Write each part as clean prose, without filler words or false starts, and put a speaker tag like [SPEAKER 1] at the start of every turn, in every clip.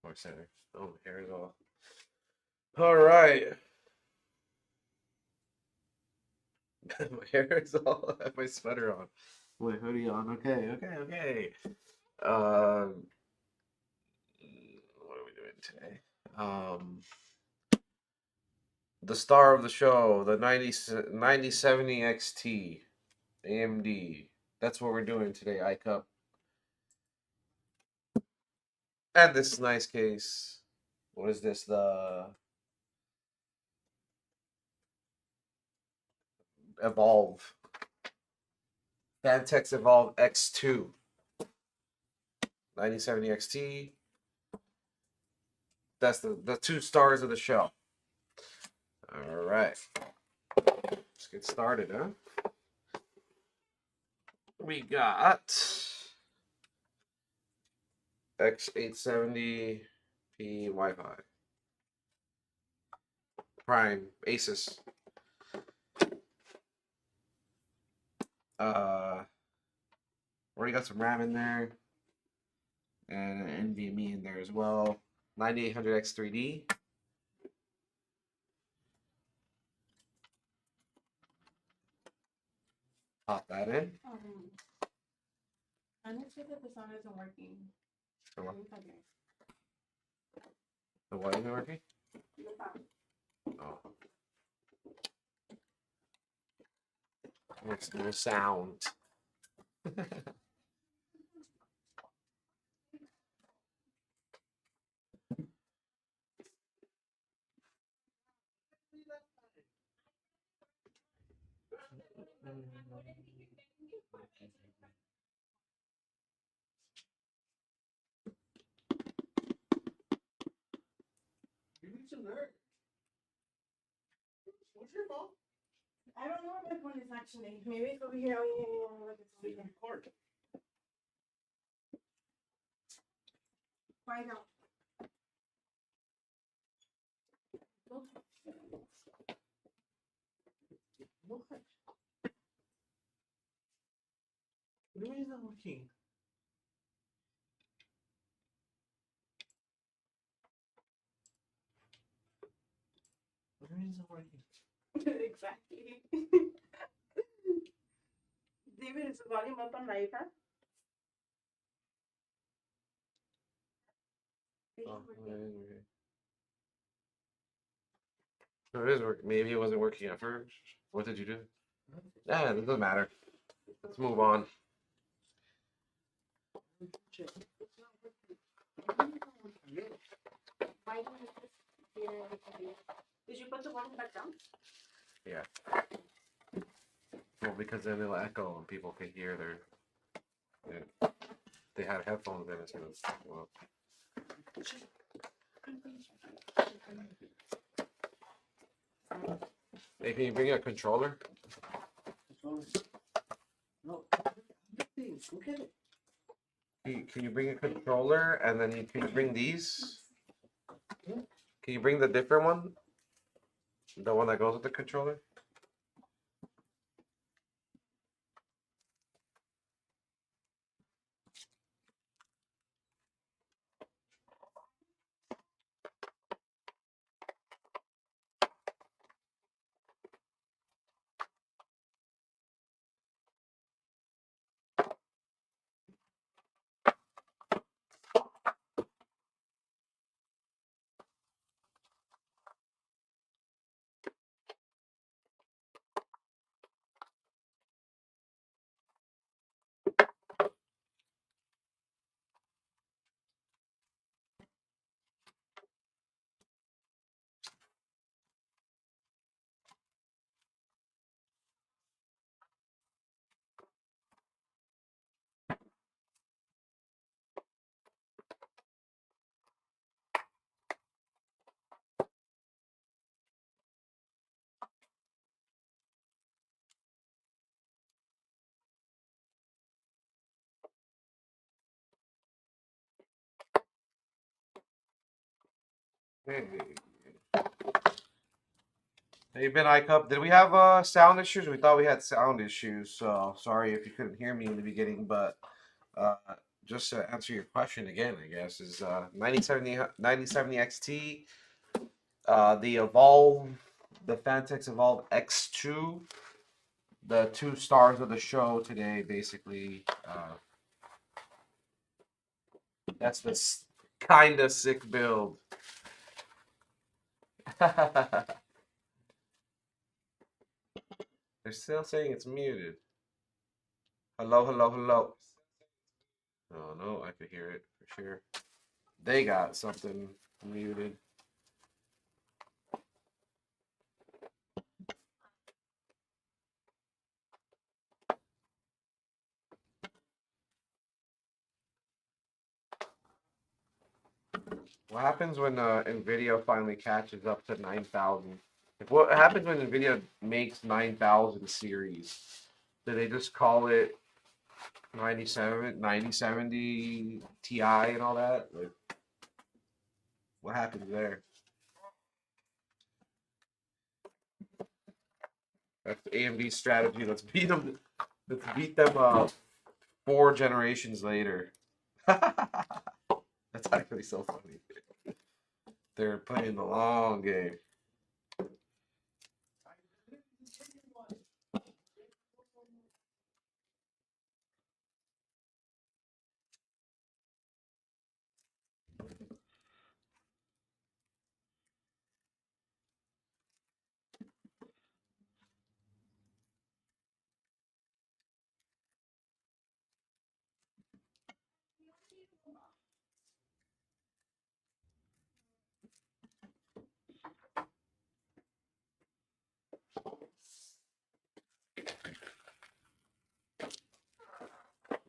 [SPEAKER 1] More center. Oh, my hair is all. All right. My hair is all. I have my sweater on. My hoodie on. Okay. What are we doing today? The star of the show, the 9070 XT AMD. That's what we're doing today, iCup. And this nice case. What is this? The Evolv. Phanteks Evolv X2. 9070 XT. That's the two stars of the show. All right. Let's get started, huh? We got X870 Wi-Fi. Prime Asus. Already got some RAM in there. And an NVMe in there as well. 9800X 3D. Pop that in.
[SPEAKER 2] I'm not sure that the sound isn't working.
[SPEAKER 1] The what?
[SPEAKER 2] Okay.
[SPEAKER 1] The what isn't working?
[SPEAKER 2] The sound.
[SPEAKER 1] Oh. There's no sound.
[SPEAKER 3] You need to learn. What's your phone?
[SPEAKER 2] I don't know where my phone is actually. Maybe it's over here. Oh, yeah. Look, it's over
[SPEAKER 3] Take
[SPEAKER 2] here.
[SPEAKER 3] your card.
[SPEAKER 2] Find out.
[SPEAKER 3] What? What do you mean it's not working? What do you mean it's not working?
[SPEAKER 2] Exactly. David, is the volume up on my iPad?
[SPEAKER 1] Oh, it is working. Maybe it wasn't working at first. What did you do? Yeah, it doesn't matter. Let's move on.
[SPEAKER 2] Did you put the volume back down?
[SPEAKER 1] Yeah. Well, because then it'll echo and people can hear their. Yeah. They had headphones in, it's gonna. Well. Hey, can you bring a controller?
[SPEAKER 3] No. Look at it.
[SPEAKER 1] Can you bring a controller and then can you bring these? Can you bring the different one? The one that goes with the controller? Hey. Hey, Ben iCup. Did we have sound issues? We thought we had sound issues, so sorry if you couldn't hear me in the beginning, but just to answer your question again, I guess, is 9070 XT, the Evolv, the Phanteks Evolv X2, the 2 stars of the show today, basically. That's the kind of sick build. They're still saying it's muted. Hello, hello, hello. Oh no, I could hear it for sure. They got something muted. What happens when NVIDIA finally catches up to 9,000? What happens when NVIDIA makes 9,000 series? Do they just call it 9070 Ti and all that? Like, what happens there? That's AMD's strategy. Let's beat them. Let's beat them 4 generations later. That's actually so funny. They're playing the long game.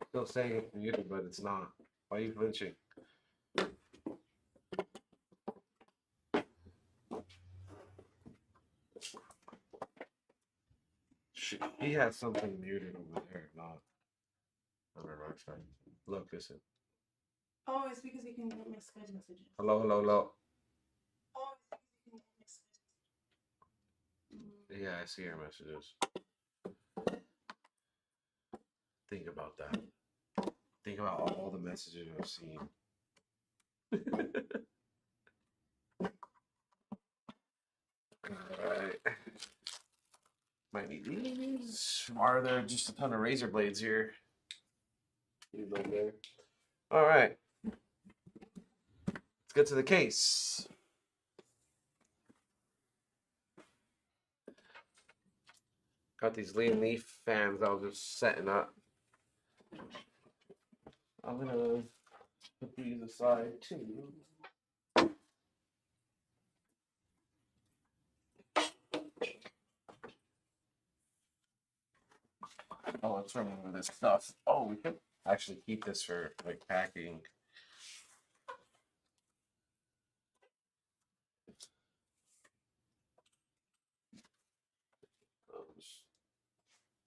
[SPEAKER 1] Still saying it's muted, but it's not. Why are you flinching? He has something muted over there, not on the right side. Look, listen.
[SPEAKER 2] Oh, it's because you can get my Skype messages.
[SPEAKER 1] Hello, hello, hello.
[SPEAKER 2] Oh, it's because you can get my Skype.
[SPEAKER 1] Yeah, I see your messages. Think about that. Think about all the messages I've seen. Alright. Might need these. Why are there just a ton of razor blades here? Alright. Let's get to the case. Got these Lian Leaf fans I was just setting up. I'm gonna put these aside too. Oh, let's remember this stuff. Oh, we could actually keep this for like packing.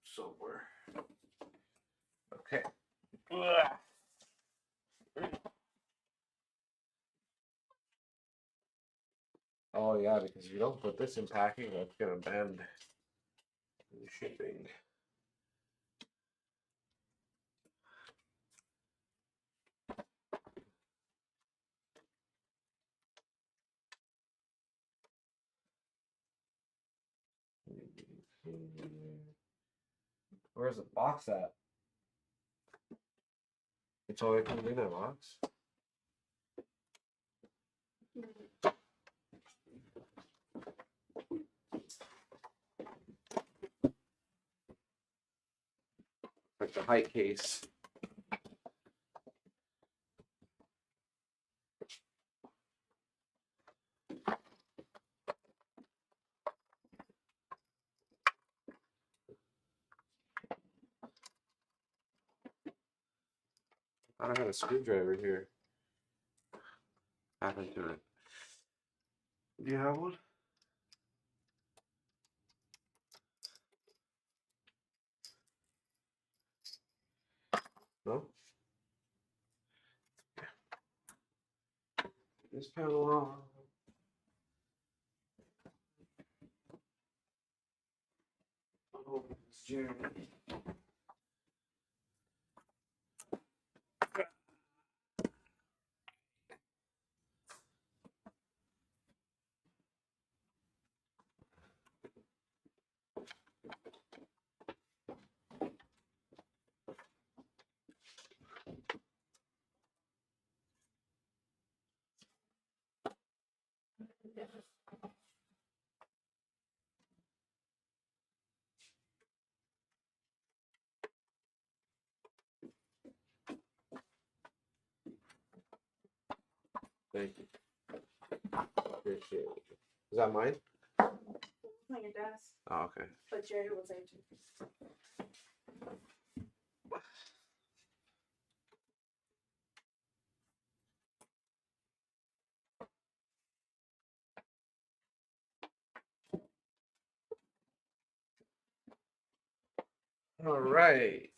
[SPEAKER 1] Somewhere. Okay. Oh yeah, because if you don't put this in packing, that's gonna bend in shipping. Where's the box at? It's always comes in that box. Like the height case. I don't have a screwdriver here. Happened to it. Do you have one? No? This panel off. Oh, it's Jeremy. Thank you. Appreciate it. Is that mine?
[SPEAKER 2] It's on your desk.
[SPEAKER 1] Oh, okay.
[SPEAKER 2] But Jerry was there too.
[SPEAKER 1] All right.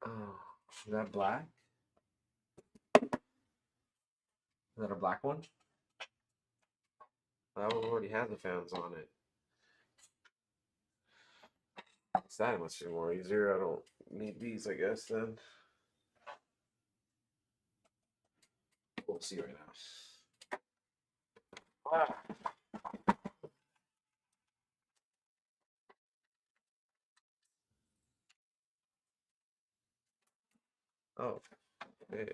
[SPEAKER 1] Oh, is that black? Is that a black one? That one already has the fans on it. It's that much more easier. I don't need these, I guess, then. We'll see right now. Ah. Oh, hey.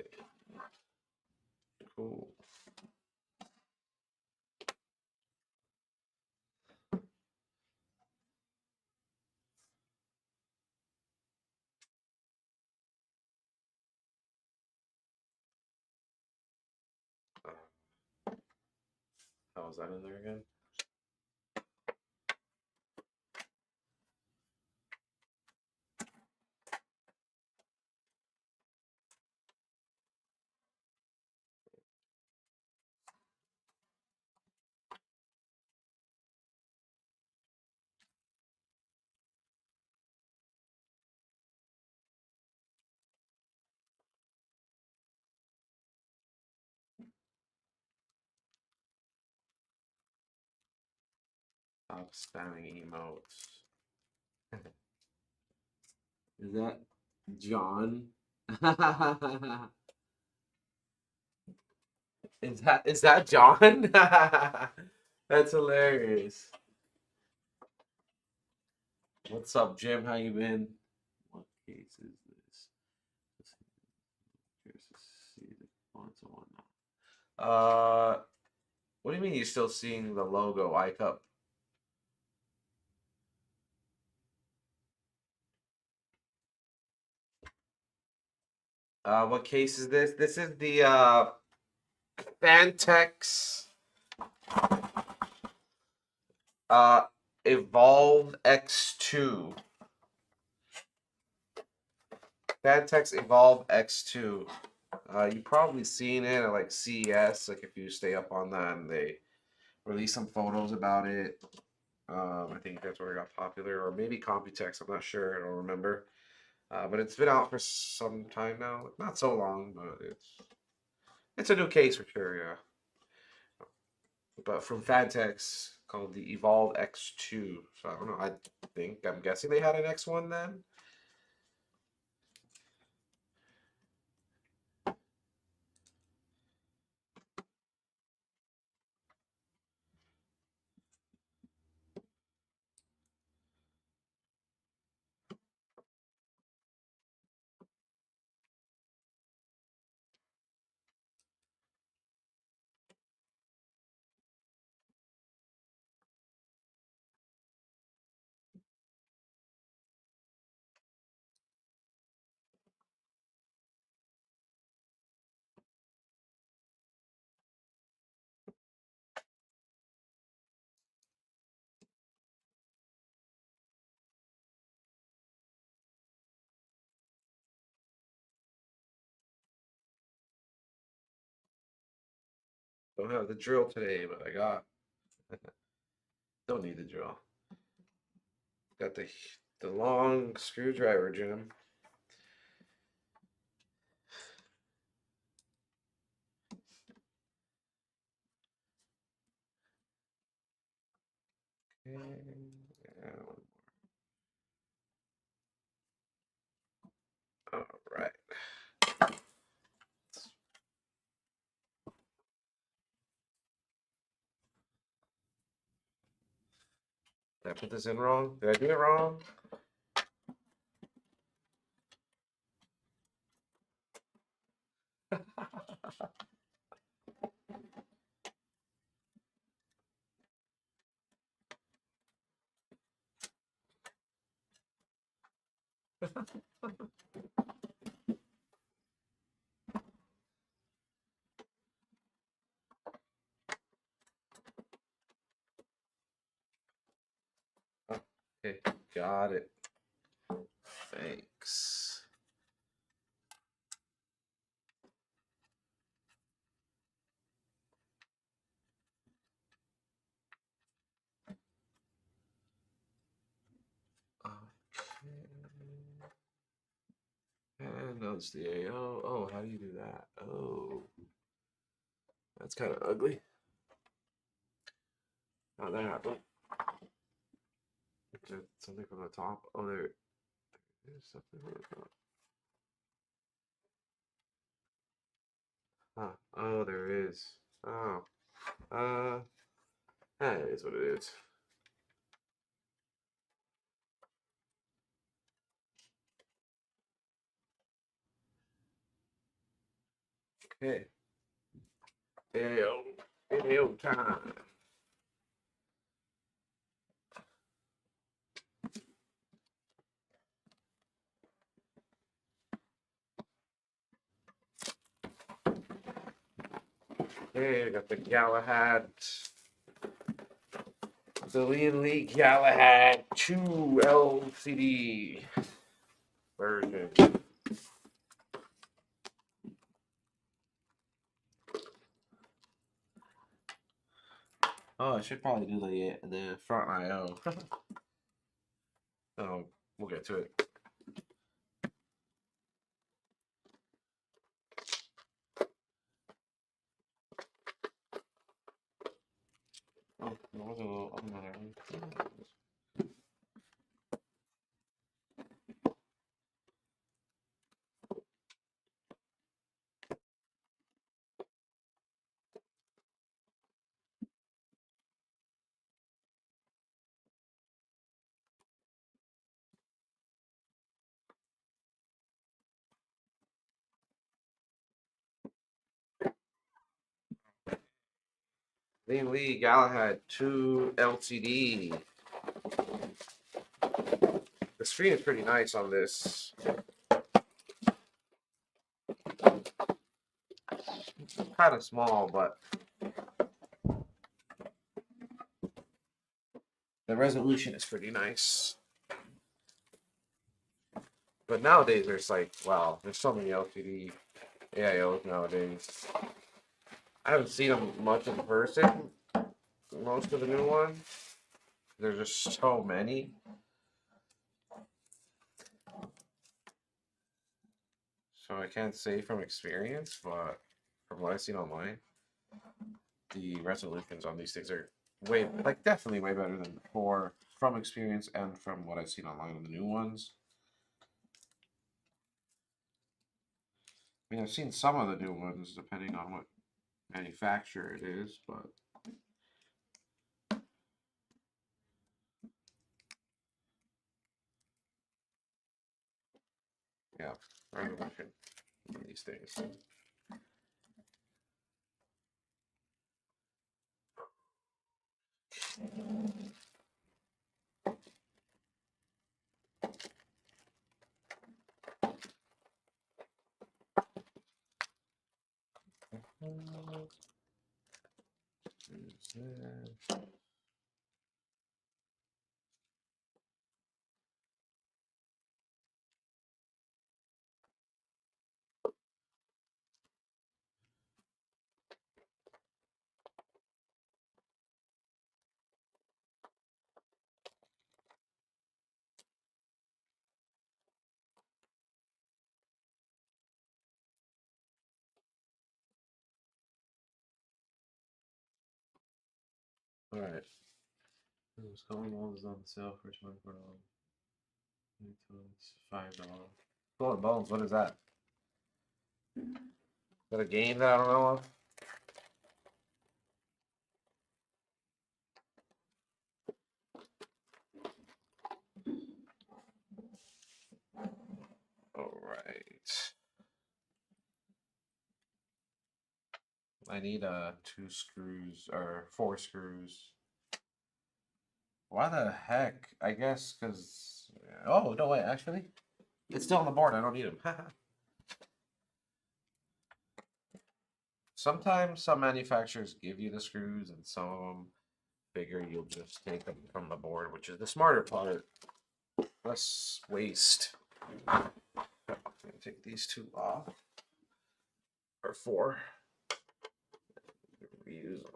[SPEAKER 1] Cool. How was that in there again? Stop spamming emotes. Is that John? Is that John? That's hilarious. What's up, Jim? How you been? What case is this? Here's to see the fonts and whatnot. What do you mean you're still seeing the logo iCup? What case is this? This is the Phanteks Evolv X2. Phanteks Evolv X2. You've probably seen it at like CES, like if you stay up on that, and they release some photos about it. I think that's where it got popular, or maybe Computex. I'm not sure. I don't remember. But it's been out for some time now. Not so long, but it's a new case for sure. Yeah. But from Phanteks, called the Evolv X2. So I don't know. I'm guessing they had an X1 then. Don't have the drill today, but I got. Don't need the drill. Got the long screwdriver, Jim. Okay. All right. Did I put this in wrong? Did I do it wrong? Okay, got it. Thanks. Okay. no, it's the AO. Oh, how do you do that? Oh, that's kind of ugly. How'd that happen? Is there something from the top? Oh, there's something from the top. Huh. Oh, there is. Oh. That is what it is. Okay. AO. AO time. Okay, I got the Galahad. The Lian Galahad 2 LCD version. Oh, I should probably do the front IO. Oh, we'll get to it. Oh, there was a little another one. Lian Galahad 2 LCD. The screen is pretty nice on this. Kind of small, but the resolution is pretty nice. But nowadays, there's like, wow, there's so many LCD AIOs nowadays. I haven't seen them much in person. Most of the new ones. There's just so many. So I can't say from experience, but from what I've seen online, the resolutions on these things are way, like, definitely way better than before, from experience and from what I've seen online on the new ones. I mean, I've seen some of the new ones depending on what manufacturer it is, but yeah, resolution on these things. All right. Skull Bones is on sale for $24. It's $5. Skull and Bones, what is that? Is that a game that I don't know of? All right. I need 2 screws or 4 screws. Why the heck? I guess because. Oh, no, wait, actually. It's still on the board. I don't need them. Sometimes some manufacturers give you the screws, and some of them figure you'll just take them from the board, which is the smarter part. Less waste. I'm gonna take these 2 off. Or 4. Reuse them.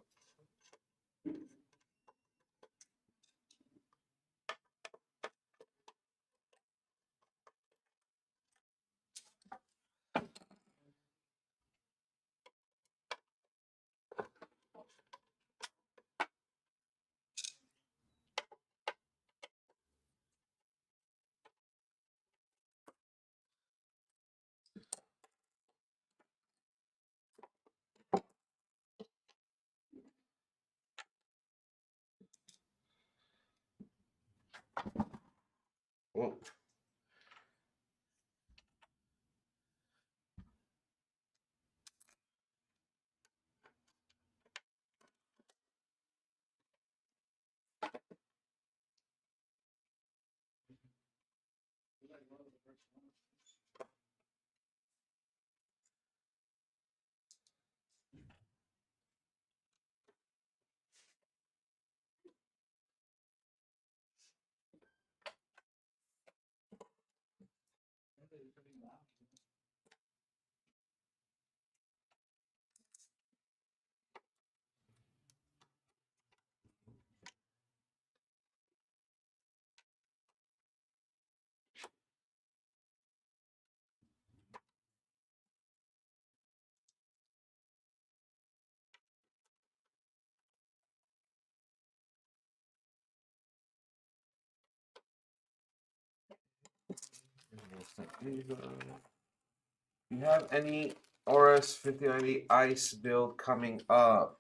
[SPEAKER 1] You have any Aorus 5090 ICE build coming up?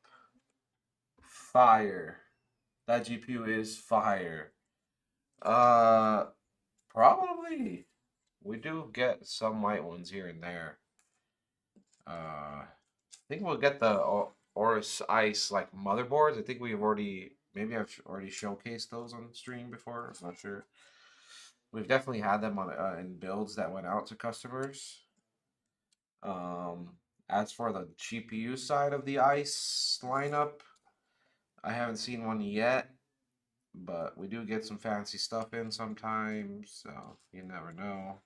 [SPEAKER 1] Fire. That GPU is fire. Probably. We do get some white ones here and there. I think we'll get the Aorus ICE like motherboards. I think we've already, maybe I've already showcased those on stream before. I'm not sure. We've definitely had them on in builds that went out to customers. As for the GPU side of the ICE lineup, I haven't seen one yet, but we do get some fancy stuff in sometimes, so you never know.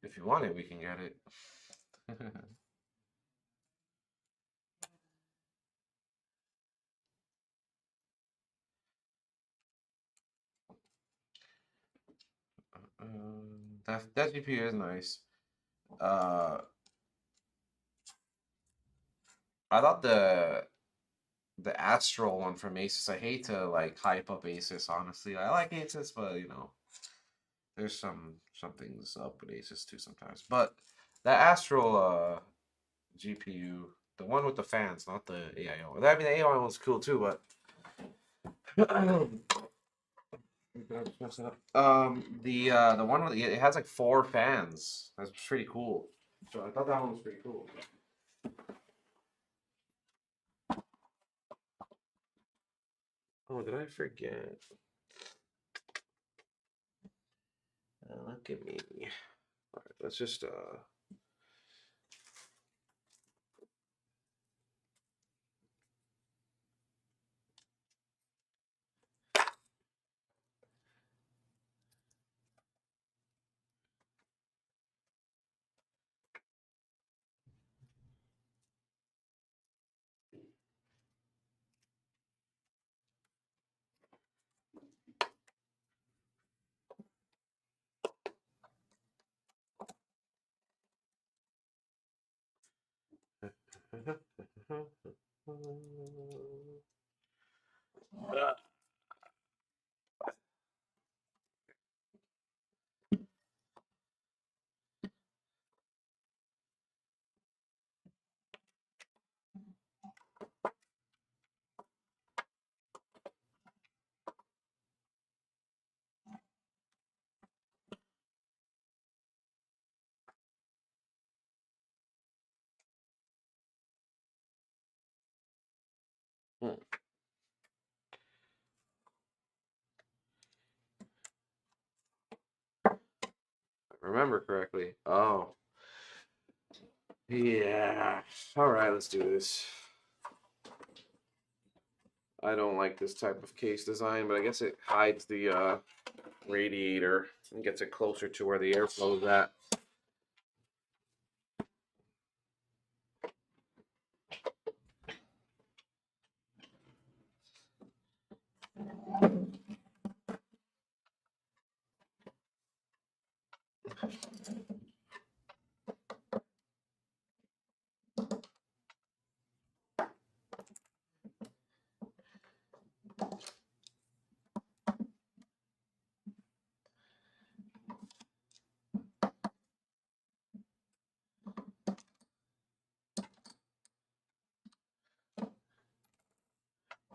[SPEAKER 1] If you want it, we can get it. That GPU is nice. I thought the Astral one from Asus. I hate to like hype up Asus. Honestly, I like Asus, but you know, there's some things up with Asus too sometimes. But the Astral GPU, the one with the fans, not the AIO. I mean, the AIO was cool too, but the one with it has like 4 fans. That's pretty cool. So I thought that one was pretty cool. Oh, did I forget? Look at me. All right, let's just remember correctly. Oh, yeah. All right, let's do this. I don't like this type of case design, but I guess it hides the radiator and gets it closer to where the airflow is at.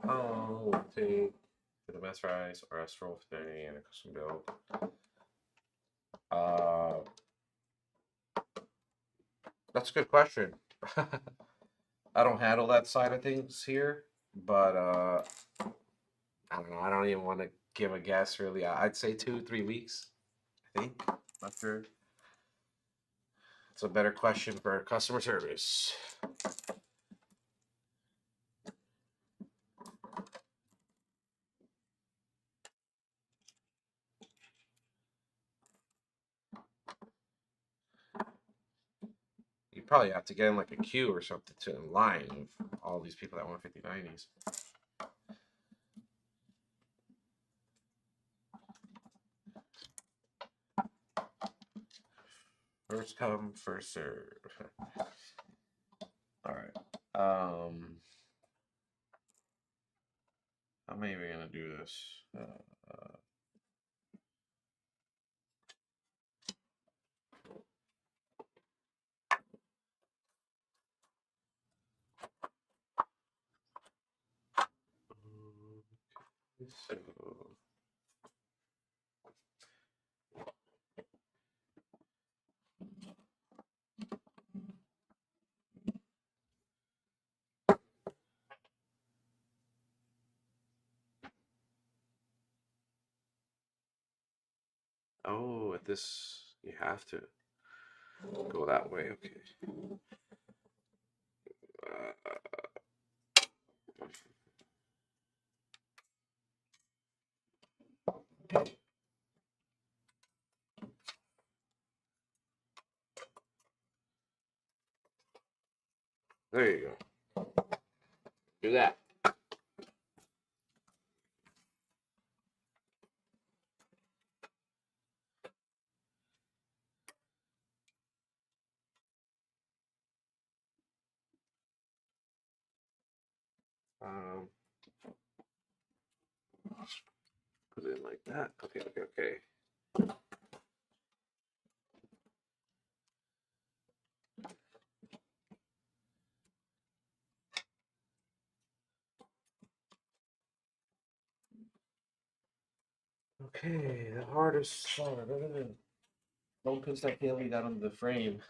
[SPEAKER 1] How long will it take for the best rice or Astral 30 and a custom build? That's a good question. I don't handle that side of things here, but I don't know. I don't even want to give a guess really. I'd say 2-3 weeks. I think. Not sure. It's a better question for customer service. You probably have to get in like a queue or something to in line of all these people that want 5090s. First come, first serve. All right. How many are we gonna do this? So, oh, at this you have to go that way. Okay. There you go. Do that. Um, put it in like that. Okay, okay, okay. Okay, the hardest part. Don't put that Haley down on the frame.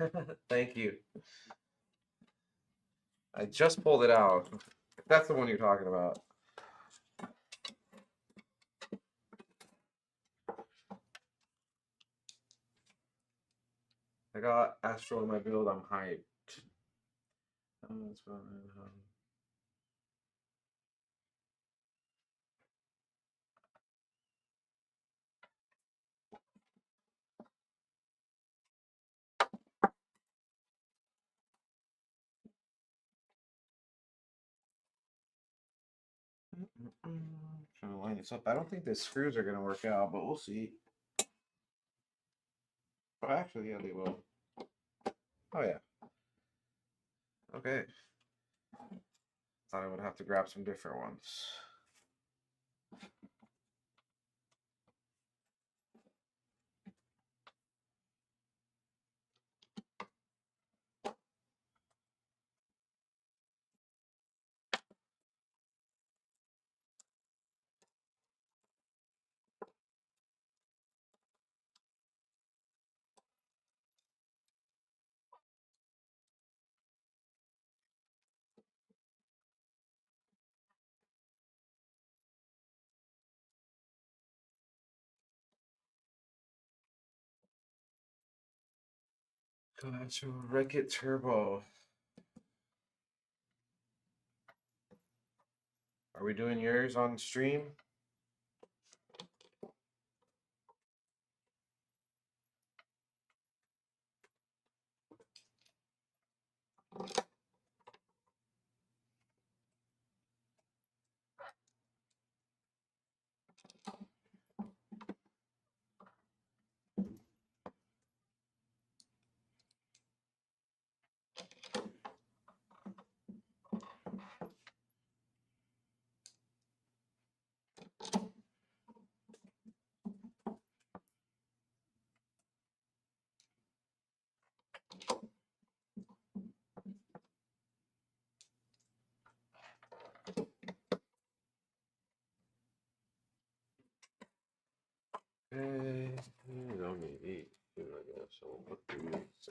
[SPEAKER 1] Thank you. I just pulled it out. If that's the one you're talking about. I got Astro in my build. I'm hyped. Trying to line this up. I don't think the screws are gonna work out, but we'll see. Oh, actually, yeah, they will. Oh yeah. Okay. Thought I would have to grab some different ones. Go to Wreck-It Turbo. Are we doing yours on stream? You don't need these, I guess. So we'll put these.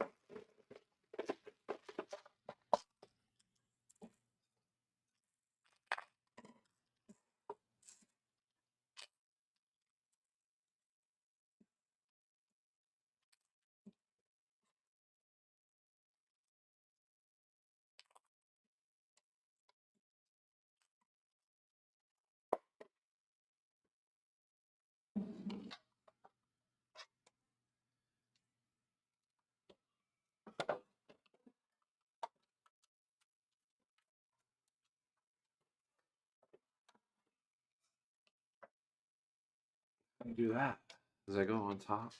[SPEAKER 1] How do you do that? Does I go on top?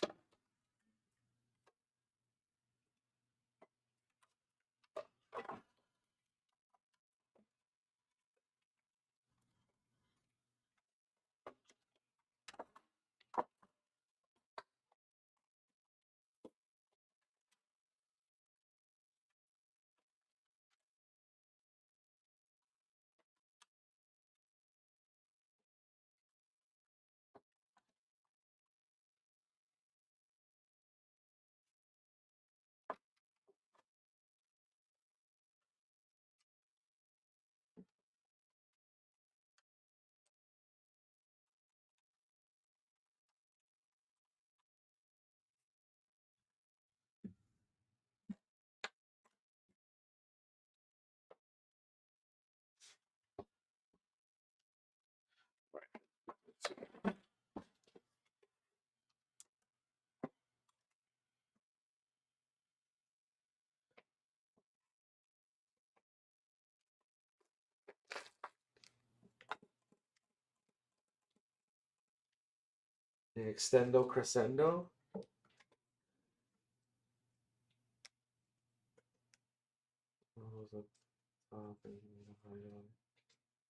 [SPEAKER 1] The Extendo Crescendo.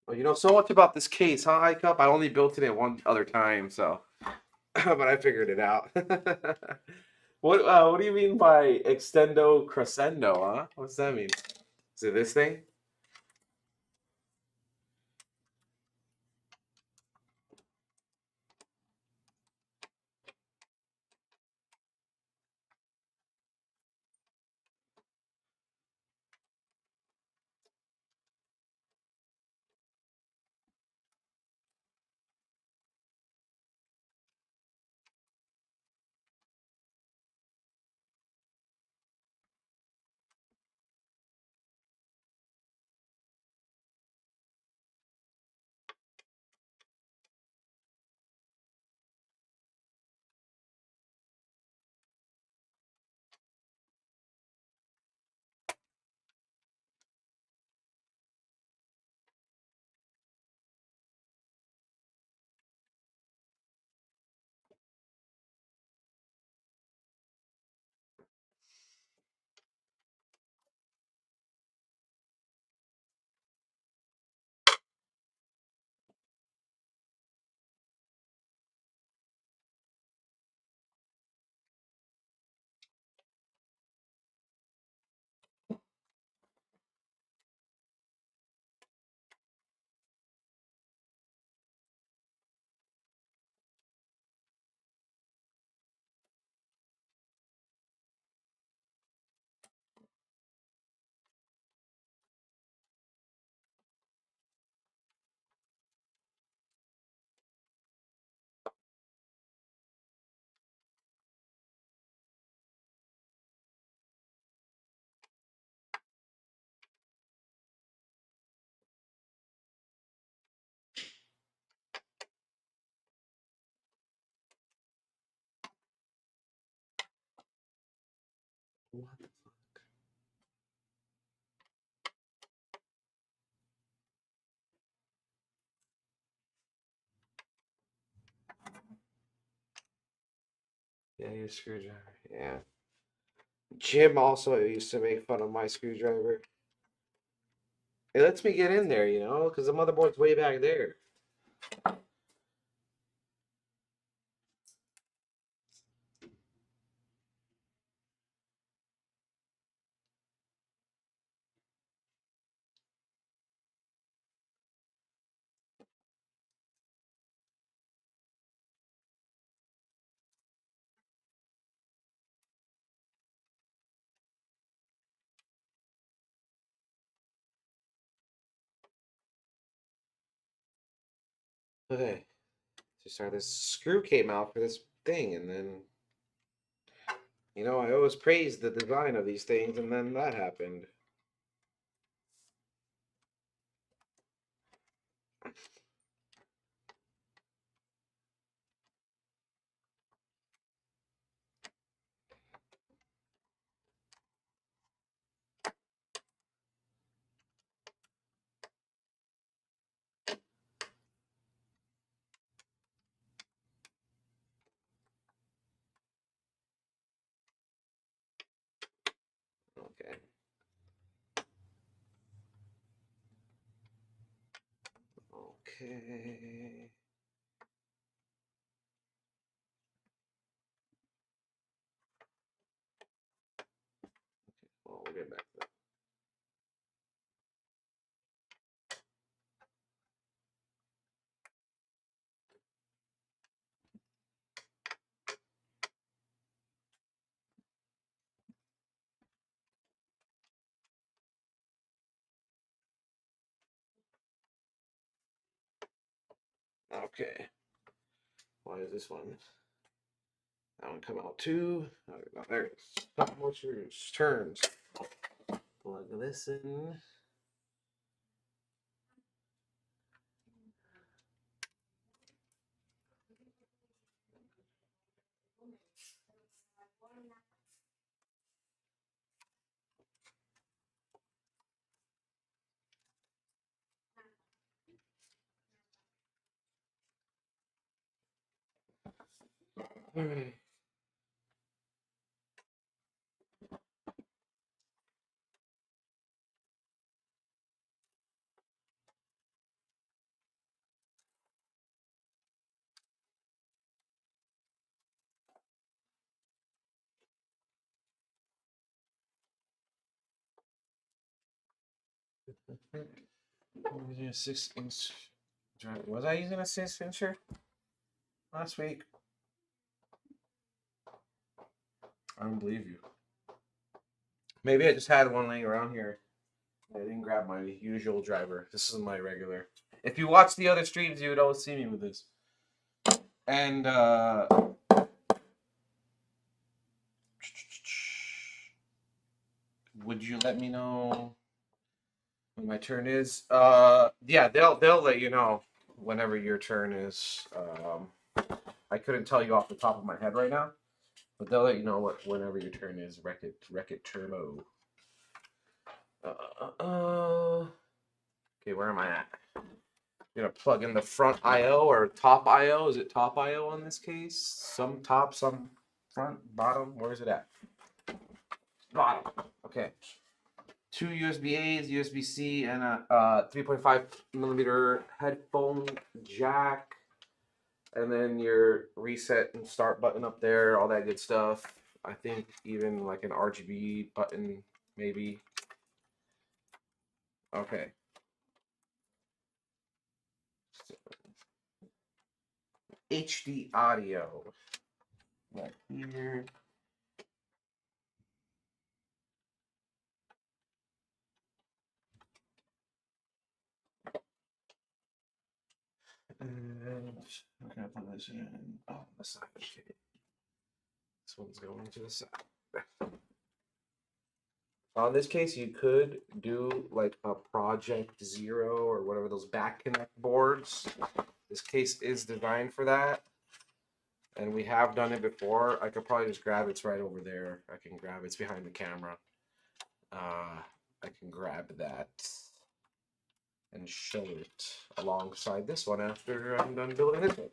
[SPEAKER 1] Oh, you know so much about this case, huh, Icup? I only built it one other time, so but I figured it out. What do you mean by Extendo Crescendo, huh? What's that mean? Is it this thing? What the fuck? Yeah, your screwdriver. Yeah. Jim also used to make fun of my screwdriver. It lets me get in there, you know, because the motherboard's way back there. Okay. So sorry, this screw came out for this thing, and then, you know, I always praise the design of these things, and then that happened. Okay. Okay. Well, we'll get back to that. Okay. Why is this one? That one come out too. Oh, there it is. Couple more screws. Turns. Plug this in. Alright. I'm using a 6-inch driver. Was I using a 6-incher last week? I don't believe you. Maybe I just had one laying around here. I didn't grab my usual driver. This is my regular. If you watch the other streams, you would always see me with this. And would you let me know when my turn is? Yeah, they'll let you know whenever your turn is. I couldn't tell you off the top of my head right now, but they'll let you know whenever your turn is. Wreck it Turbo. Okay, where am I at? I'm gonna plug in the front IO or top IO. Is it top IO in this case? Some top, some front, bottom. Where is it at? Bottom. Okay. 2 USB A's, USB C, and a 3.5 millimeter headphone jack. And then your reset and start button up there, all that good stuff. I think even like an RGB button, maybe. Okay. So, HD audio. Right here. And I'm gonna put this in. Oh, the side. Okay. This one's going to the side. In this case, you could do like a Project Zero or whatever those back connect boards. This case is designed for that. And we have done it before. I could probably just grab it. It's right over there. I can grab it. It's behind the camera. I can grab that and show it alongside this one after I'm done building this one.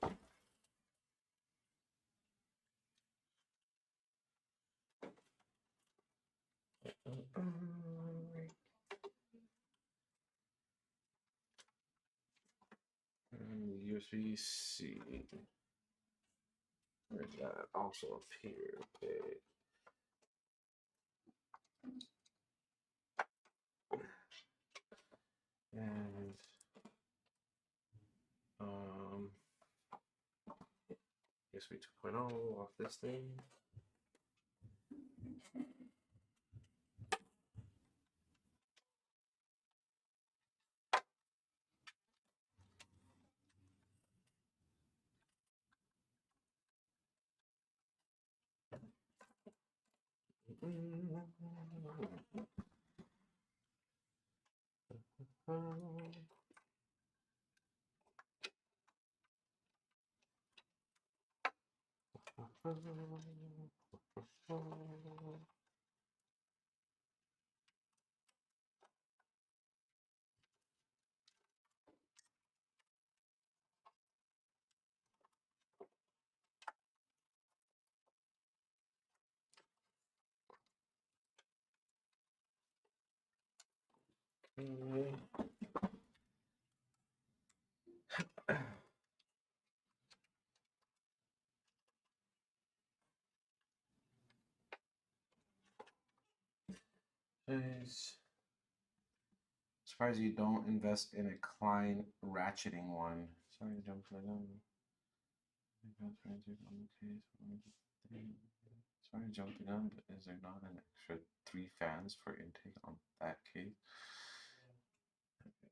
[SPEAKER 1] USB-C. Where's that? Also up here. Okay. And USB 2.0 off this thing. Surprised you don't invest in a Klein ratcheting one. Sorry to jump for them. Sorry to jump the gun, but is there not an extra 3 fans for intake on that case?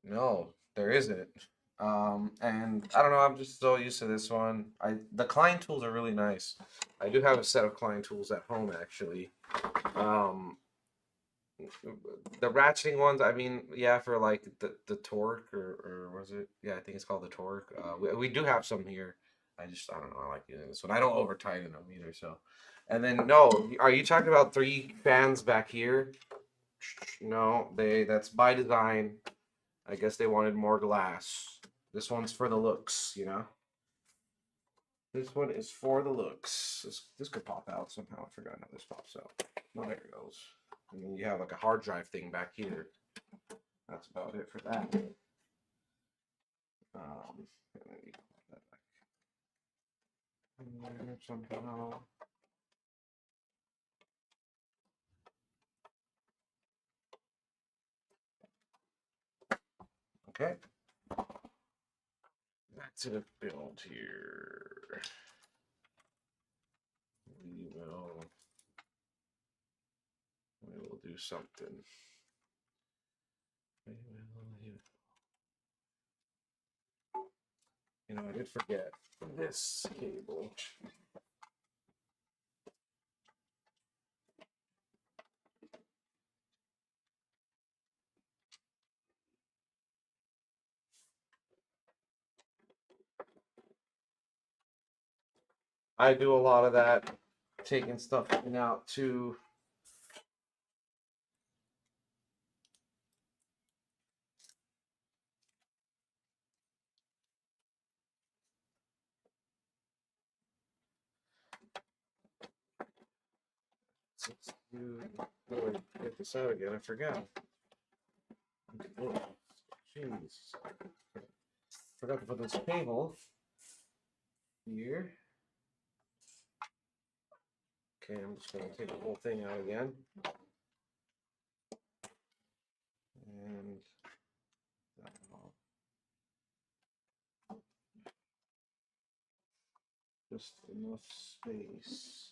[SPEAKER 1] No, there isn't. And I don't know, I'm just so used to this one. The Klein tools are really nice. I do have a set of Klein tools at home actually. The ratcheting ones, I mean, yeah, for like the torque or was it? Yeah, I think it's called the torque. We do have some here. I don't know. I like using this one. I don't over tighten them either. So, and then no, are you talking about 3 fans back here? No, that's by design. I guess they wanted more glass. This one's for the looks, you know. This one is for the looks. This could pop out somehow. I forgot how this pops out. Oh, there it goes. And then you have like a hard drive thing back here. That's about it for that. And then you pop that back in there somehow. Okay. Back to the build here. We will do something. You know, I did forget this cable. I do a lot of that, taking stuff in and out too. Get this out again. I forgot. Oh, jeez. Forgot to put this cable here. Okay, I'm just going to take the whole thing out again. And just enough space.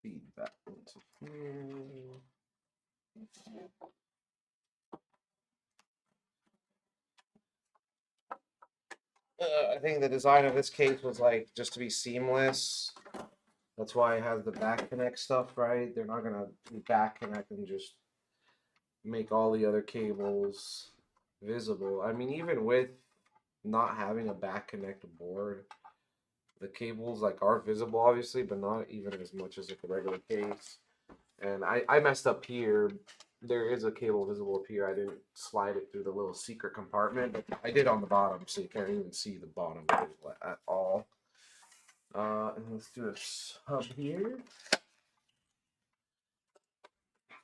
[SPEAKER 1] Feed that into here. I think the design of this case was like just to be seamless. That's why it has the back connect stuff, right? They're not gonna back connect and just make all the other cables visible. I mean, even with not having a back connect board, the cables like are visible obviously, but not even as much as like a regular case. And I messed up here. There is a cable visible up here. I didn't slide it through the little secret compartment, but I did on the bottom, so you can't even see the bottom at all. And let's do a hub here.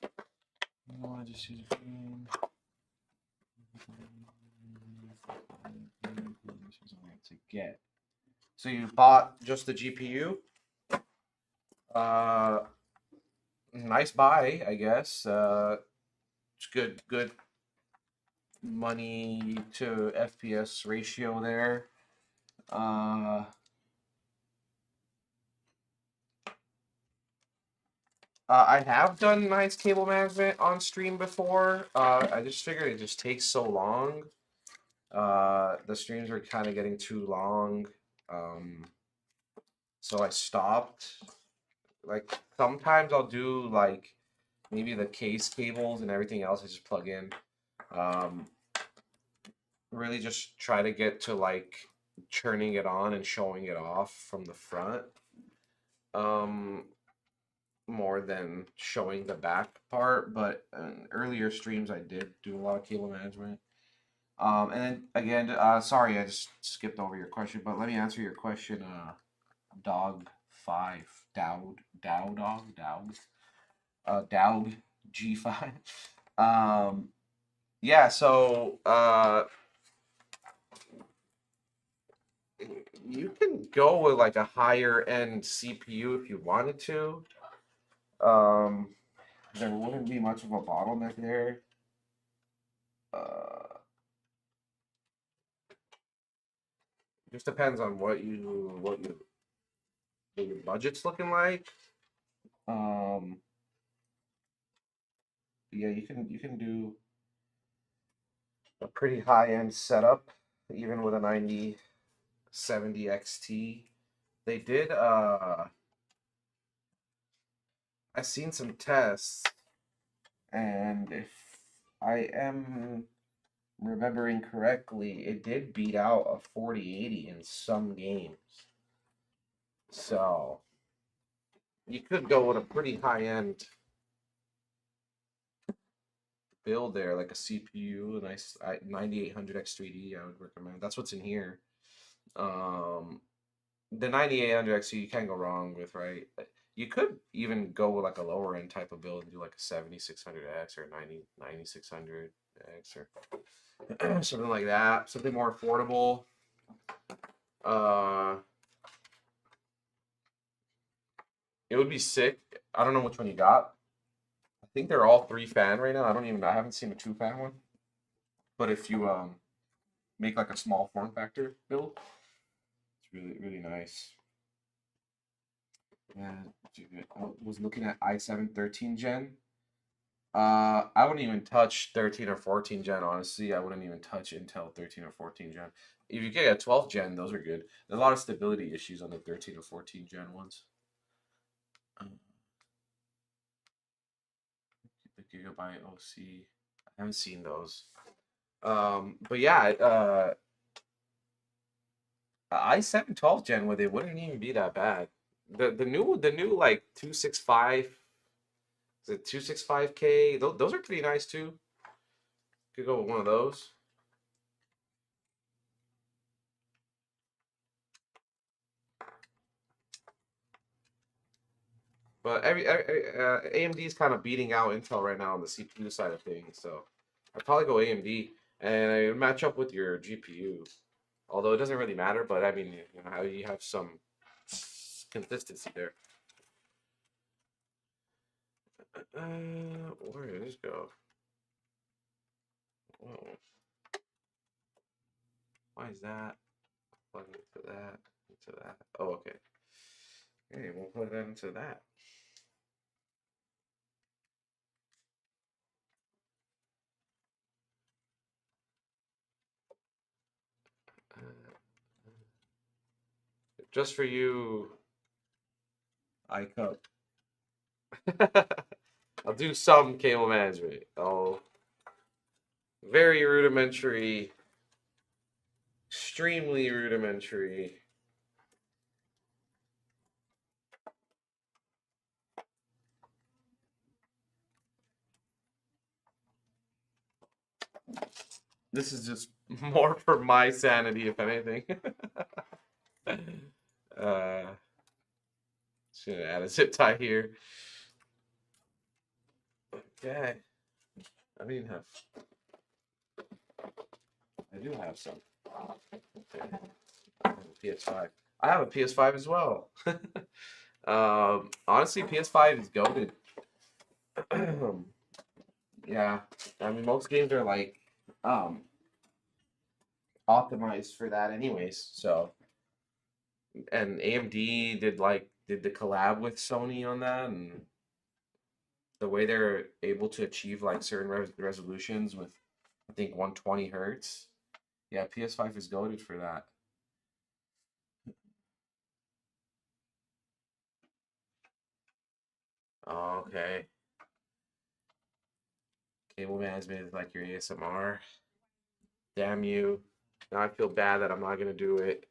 [SPEAKER 1] I just use a fan. To get. So you bought just the GPU. Nice buy, I guess. It's good money to FPS ratio there. I have done nice cable management on stream before. I just figured it just takes so long. The streams are kind of getting too long. So I stopped. Like sometimes I'll do like maybe the case cables and everything else I just plug in. Really just try to get to like turning it on and showing it off from the front. More than showing the back part, but in earlier streams I did do a lot of cable management. And then again, sorry, I just skipped over your question, but let me answer your question. Dog 5, Dowd G5. Yeah, so you can go with like a higher end CPU if you wanted to. There wouldn't be much of a bottleneck there. Just depends on what your budget's looking like. Yeah, you can do a pretty high end setup even with a 9070 XT. They did I've seen some tests, and if I am remembering correctly, it did beat out a 4080 in some games. So you could go with a pretty high end build there, like a CPU, a nice 9800 X3D, I would recommend. That's what's in here. The 9800 XT you can't go wrong with, right? You could even go with like a lower end type of build and do like a 7600X or 9600X or something like that. Something more affordable. It would be sick. I don't know which one you got. I think they're all 3-fan right now. I haven't seen a 2-fan one. But if you make like a small form factor build, it's really nice. Yeah, I was looking at i7 13 gen. I wouldn't even touch 13 or 14 gen, honestly. I wouldn't even touch Intel 13 or 14 gen. If you get a 12 gen, those are good. There's a lot of stability issues on the 13 or 14 gen ones. The Gigabyte OC. I haven't seen those. But yeah, i7 12 gen with it wouldn't even be that bad. The new like 265, is it 265K? Those are pretty nice too. Could go with one of those. But AMD is kind of beating out Intel right now on the CPU side of things, so I'd probably go AMD, and I would match up with your GPU. Although it doesn't really matter, but I mean, you know, how you have some consistency there. Where did this go? Whoa. Why is that? Plug into that, into that. Oh, okay. Hey, we'll plug that into that. Just for you, iCup. I'll do some cable management. Oh, very rudimentary, extremely rudimentary. This is just more for my sanity, if anything. Should add a zip tie here. Okay. I do have some. Okay. I have a PS5. I have a PS5 as well. Honestly, PS5 is goated. Yeah, I mean most games are like optimized for that anyways. So, and AMD did the collab with Sony on that, and the way they're able to achieve like certain resolutions with I think 120 hertz. Yeah, PS5 is goated for that. Okay. Cable management is like your ASMR. Damn you. Now I feel bad that I'm not gonna do it.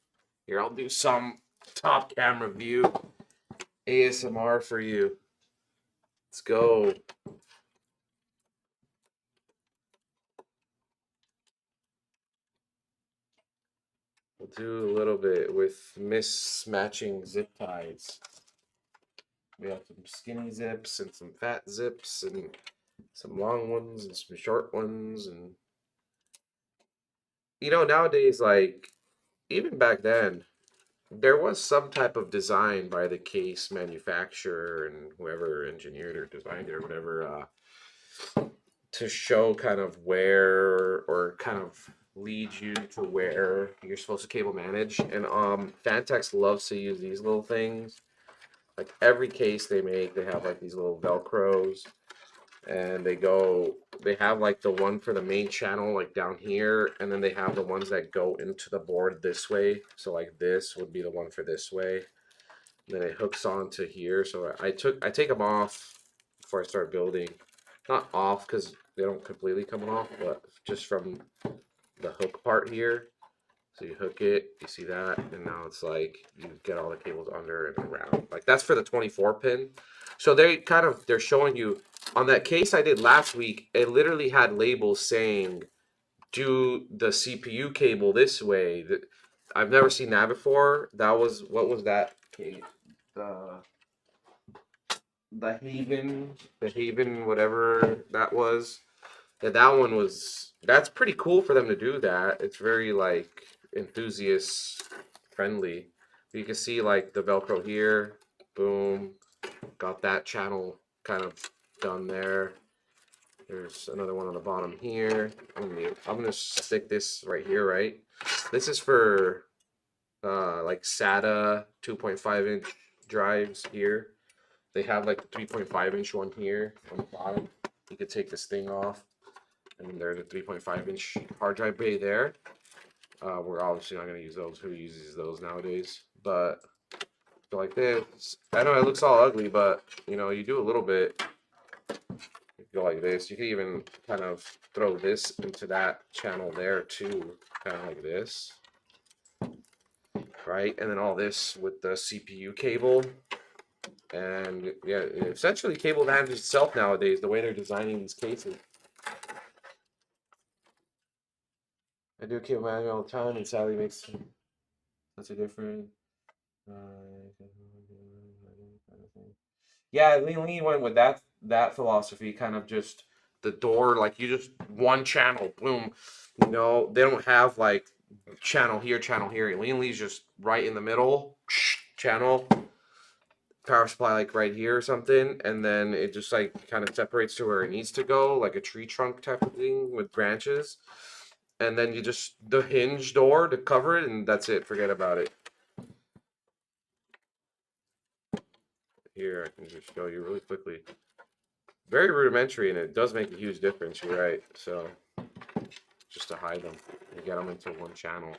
[SPEAKER 1] Here, I'll do some top camera view ASMR for you. Let's go. We'll do a little bit with mismatching zip ties. We have some skinny zips and some fat zips and some long ones and some short ones, and you know, nowadays, like even back then, there was some type of design by the case manufacturer and whoever engineered or designed it or whatever, to show kind of where or kind of lead you to where you're supposed to cable manage. And Phanteks loves to use these little things. Like every case they make, they have like these little Velcros, and they have like the one for the main channel like down here, and then they have the ones that go into the board this way. So like this would be the one for this way. And then it hooks onto here. So I take them off before I start building. Not off because they don't completely come off, but just from the hook part here. So you hook it, you see that, and now it's like you get all the cables under and around. Like that's for the 24 pin. So they're showing you on that case I did last week, it literally had labels saying, do the CPU cable this way. I've never seen that before. That was, what was that case? The Haven, whatever that was. Yeah, that one was, that's pretty cool for them to do that. It's very like enthusiast friendly. You can see like the Velcro here, boom, got that channel kind of done there. There's another one on the bottom here. I'm gonna stick this right here, right? This is for like SATA 2.5 inch drives here. They have like the 3.5 inch one here on the bottom. You could take this thing off, and there's a 3.5 inch hard drive bay there. We're obviously not going to use those. Who uses those nowadays? But go like this. I know it looks all ugly, but you know, you do a little bit. You go like this. You can even kind of throw this into that channel there too, kind of like this. Right, and then all this with the CPU cable. And yeah, essentially cable manages itself nowadays, the way they're designing these cases. I do cable management all the time, and sadly makes such a difference. Yeah, Lian went with that philosophy, kind of just the door, like you just one channel, boom. You know, they don't have like channel here, channel here. Lian's just right in the middle, channel. Power supply like right here or something, and then it just like kind of separates to where it needs to go, like a tree trunk type of thing with branches. And then you just the hinge door to cover it, and that's it. Forget about it. Here, I can just show you really quickly. Very rudimentary, and it does make a huge difference. You're right. So just to hide them, you get them into one channel.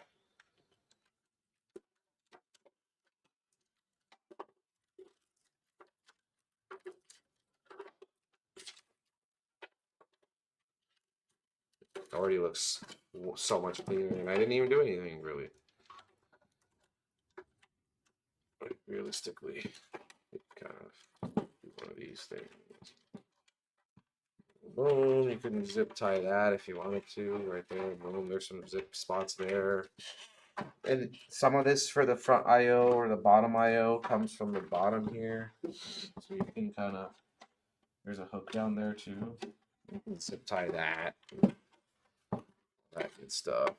[SPEAKER 1] Already looks so much cleaner, and I didn't even do anything really. Like, realistically, kind of do one of these things. Boom, you can zip tie that if you wanted to, right there. Boom, there's some zip spots there. And some of this for the front I/O or the bottom I/O comes from the bottom here. So you can kind of, there's a hook down there too. You can zip tie that. That good stuff.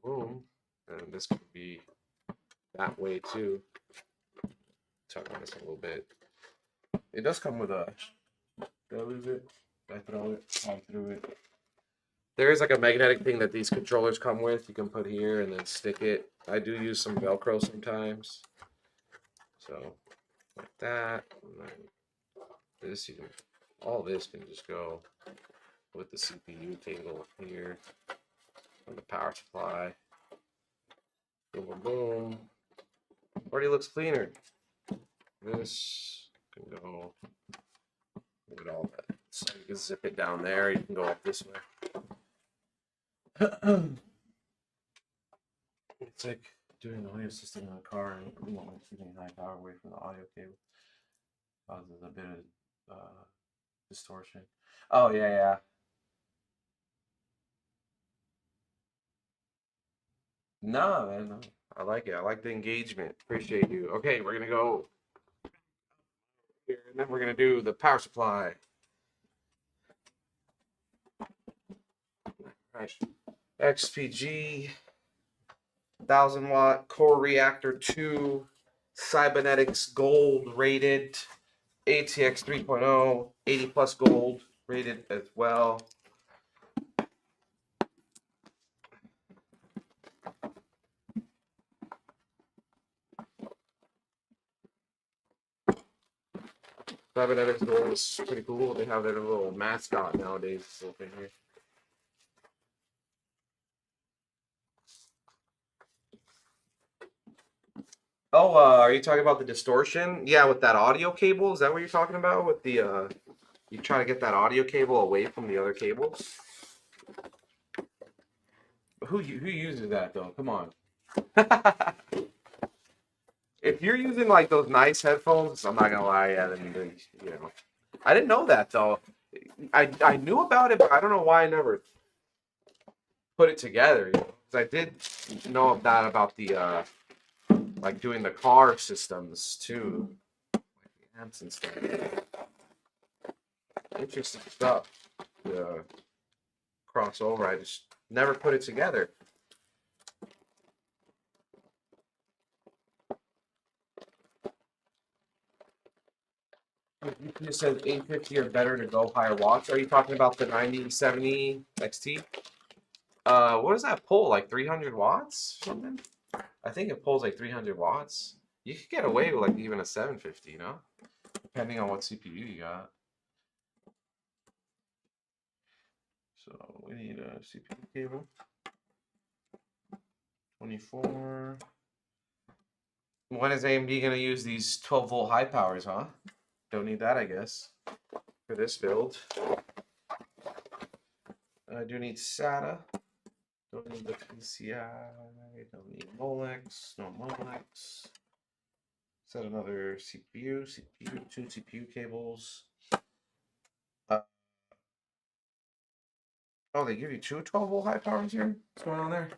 [SPEAKER 1] Boom. And this could be that way too. Tug on this a little bit. It does come with a, did I lose it? Did I throw it? I threw it. There is like a magnetic thing that these controllers come with. You can put here and then stick it. I do use some Velcro sometimes. So like that. And then this, you can, all this can just go with the CPU cable here and the power supply. Boom, boom, boom. Already looks cleaner. This can go with all that. So you can zip it down there. You can go up this way. It's like doing an audio system in a car and you want like shooting high power away from the audio cable. Causes a bit of distortion. Oh yeah, yeah. No, man, no. I like it. I like the engagement. Appreciate you. Okay, we're gonna go here, and then we're gonna do the power supply. Right. XPG 1000-watt core reactor 2 cybernetics gold rated ATX 3.0 80 plus gold rated as well. Cybernetics gold is pretty cool. They have their little mascot nowadays. Over here. Oh, are you talking about the distortion? Yeah, with that audio cable. Is that what you're talking about? With the you try to get that audio cable away from the other cables. Who uses that though? Come on. If you're using like those nice headphones, I'm not gonna lie, yeah, then you know. I didn't know that though. I knew about it, but I don't know why I never put it together. You know? 'Cause I did know that about the like doing the car systems too, like the amps and stuff. Interesting stuff. The crossover, I just never put it together. You said 850 or better to go higher watts. Are you talking about the 9070 XT? What does that pull? Like 300 watts or something? I think it pulls like 300 watts. You could get away with like even a 750, you know? Depending on what CPU you got. So we need a CPU cable. 24. When is AMD gonna use these 12-volt high powers, huh? Don't need that, I guess, for this build. I do need SATA. Don't need the PCI. Don't need Molex. No Molex. Set another CPU. Two CPU cables. Oh, they give you two 12-volt high powers here? What's going on there?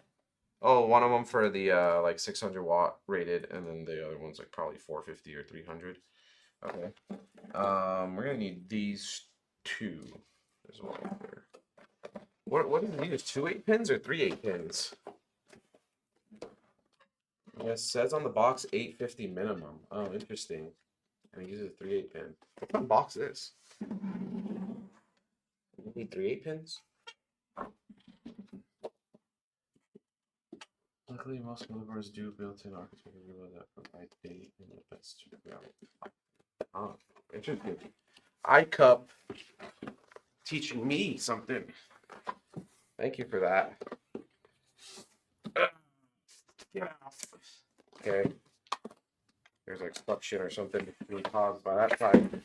[SPEAKER 1] Oh, one of them for the like 600 watt rated, and then the other one's like probably 450 or 300. Okay. We're gonna need these two as well. What do you need? Two 8-pins or three 8-pins? Yeah, it says on the box 850 minimum. Oh, interesting. And it uses a 3 8-pin. What kind of box is this? You need three 8-pins? Luckily, most motherboards do built-in architecture that provide date in the best. Oh, interesting. iCup teaching me something. Thank you for that. Okay. There's like suction or something being caused by that side.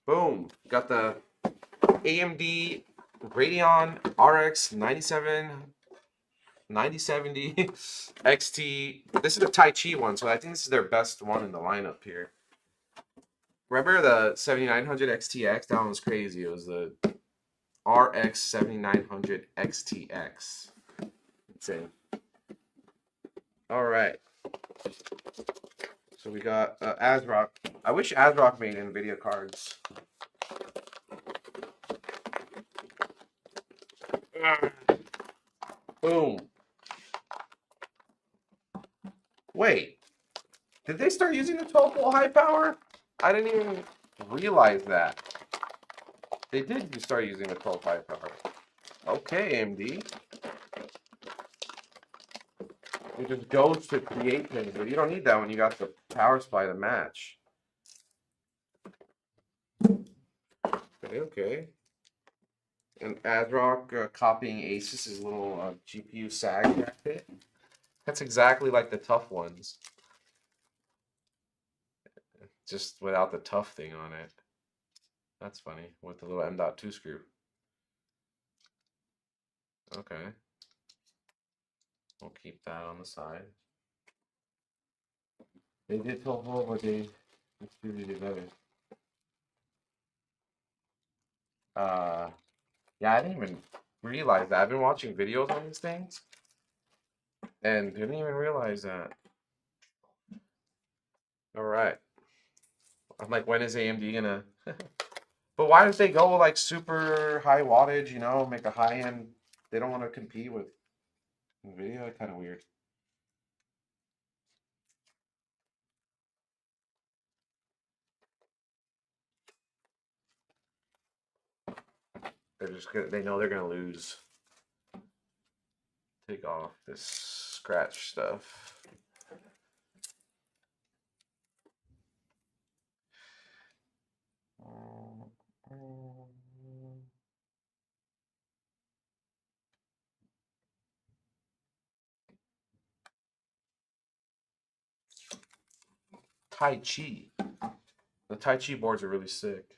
[SPEAKER 1] Boom. Got the AMD Radeon RX 9070 XT. This is the Taichi one, so I think this is their best one in the lineup here. Remember the 7900 XTX? That one was crazy. It was the RX 7900 XTX. Insane. All right. So we got ASRock. I wish ASRock made NVIDIA cards. Boom. Wait. Did they start using the 12-volt high power? I didn't even realize that. They did start using the 12 high power. Okay, AMD. It just goes to create things, but you don't need that when you got the power supply to match. Okay, okay. And ASRock copying Asus's little GPU sag bracket. That's exactly like the tough ones. Just without the tough thing on it. That's funny, with the little M.2 screw. Okay. We'll keep that on the side. They did 12 volt, but they distributed better. Yeah, I didn't even realize that. I've been watching videos on these things and didn't even realize that. All right. I'm like, when is AMD gonna? But why don't they go like super high wattage? You know, make a high end. They don't want to compete with NVIDIA. Kind of weird. They're just gonna. They know they're gonna lose. Take off this scratch stuff. Taichi. The Taichi boards are really sick.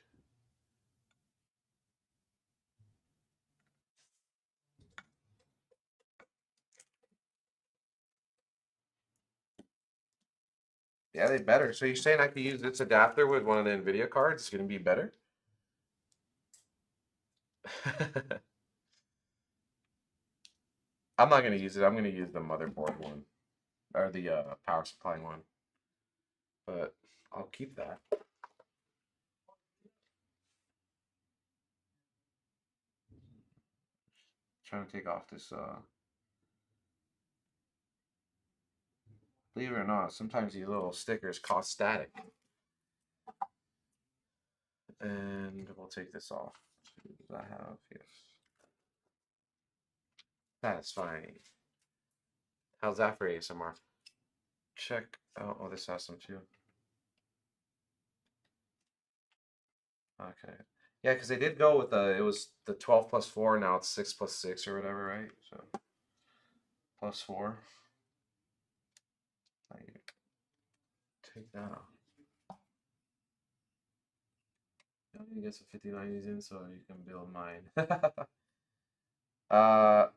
[SPEAKER 1] Yeah, they better. So you're saying I could use this adapter with one of the NVIDIA cards? It's gonna be better? I'm not gonna use it. I'm gonna use the motherboard one or the power supply one. But I'll keep that. Trying to take off this believe it or not, sometimes these little stickers cost static. And we'll take this off. Does I have? Yes. Satisfying. How's that for ASMR? Check. Oh, this has some too. Okay. Yeah, because they did go with it was the 12 plus 4, now it's 6 plus 6 or whatever, right? So plus 4. Take that off. You get some 5090s in so you can build mine.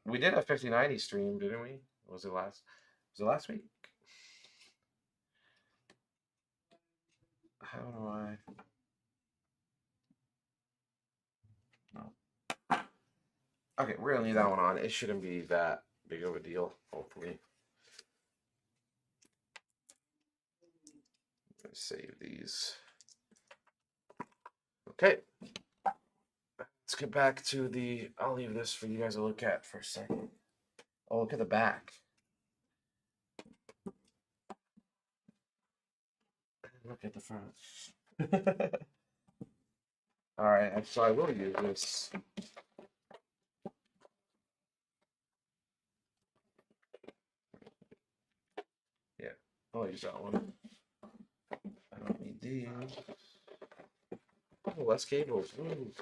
[SPEAKER 1] We did a 5090 stream, didn't we? Was it last week? How do I? No. Okay, we're gonna leave that one on. It shouldn't be that big of a deal, hopefully. Let's save these. Okay. Let's get back to the. I'll leave this for you guys to look at for a second. Oh, look at the back. Look at the front. All right, so I will use this. Yeah, I'll use that one. I don't need these. Oh, less cables. Ooh.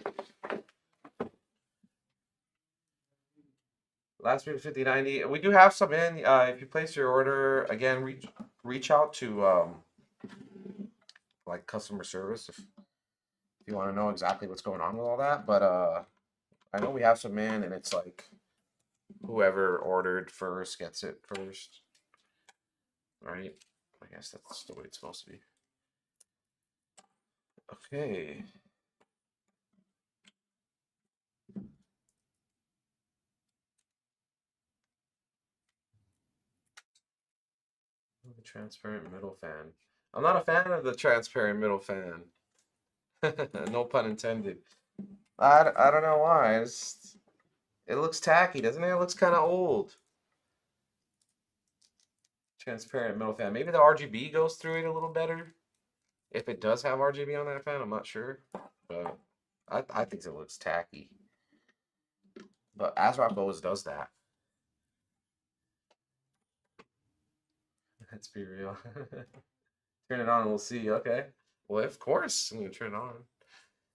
[SPEAKER 1] Last week 5090. We do have some in. If you place your order again, reach out to like customer service if you want to know exactly what's going on with all that. But I know we have some in, and it's like whoever ordered first gets it first, right? I guess that's the way it's supposed to be. Okay. The transparent middle fan. I'm not a fan of the transparent middle fan. No pun intended. I don't know why. It looks tacky, doesn't it? It looks kind of old. Transparent middle fan. Maybe the RGB goes through it a little better. If it does have RGB on that fan, I'm not sure. But I think it looks tacky. But ASRock always does that. Let's be real. Turn it on and we'll see. Okay. Well, of course, I'm gonna turn it on.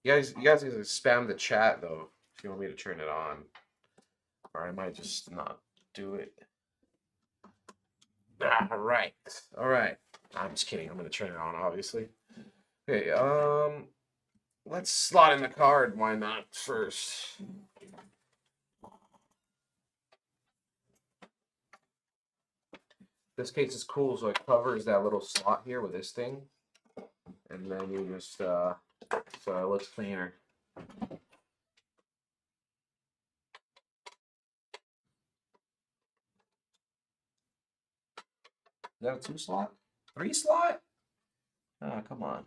[SPEAKER 1] You guys can spam the chat though if you want me to turn it on, or I might just not do it. All right. I'm just kidding. I'm gonna turn it on, obviously. Okay. Let's slot in the card. Why not first? This case is cool, so it covers that little slot here with this thing, and then you just so it looks cleaner. Is that a 2 slot? 3 slot? Oh, come on.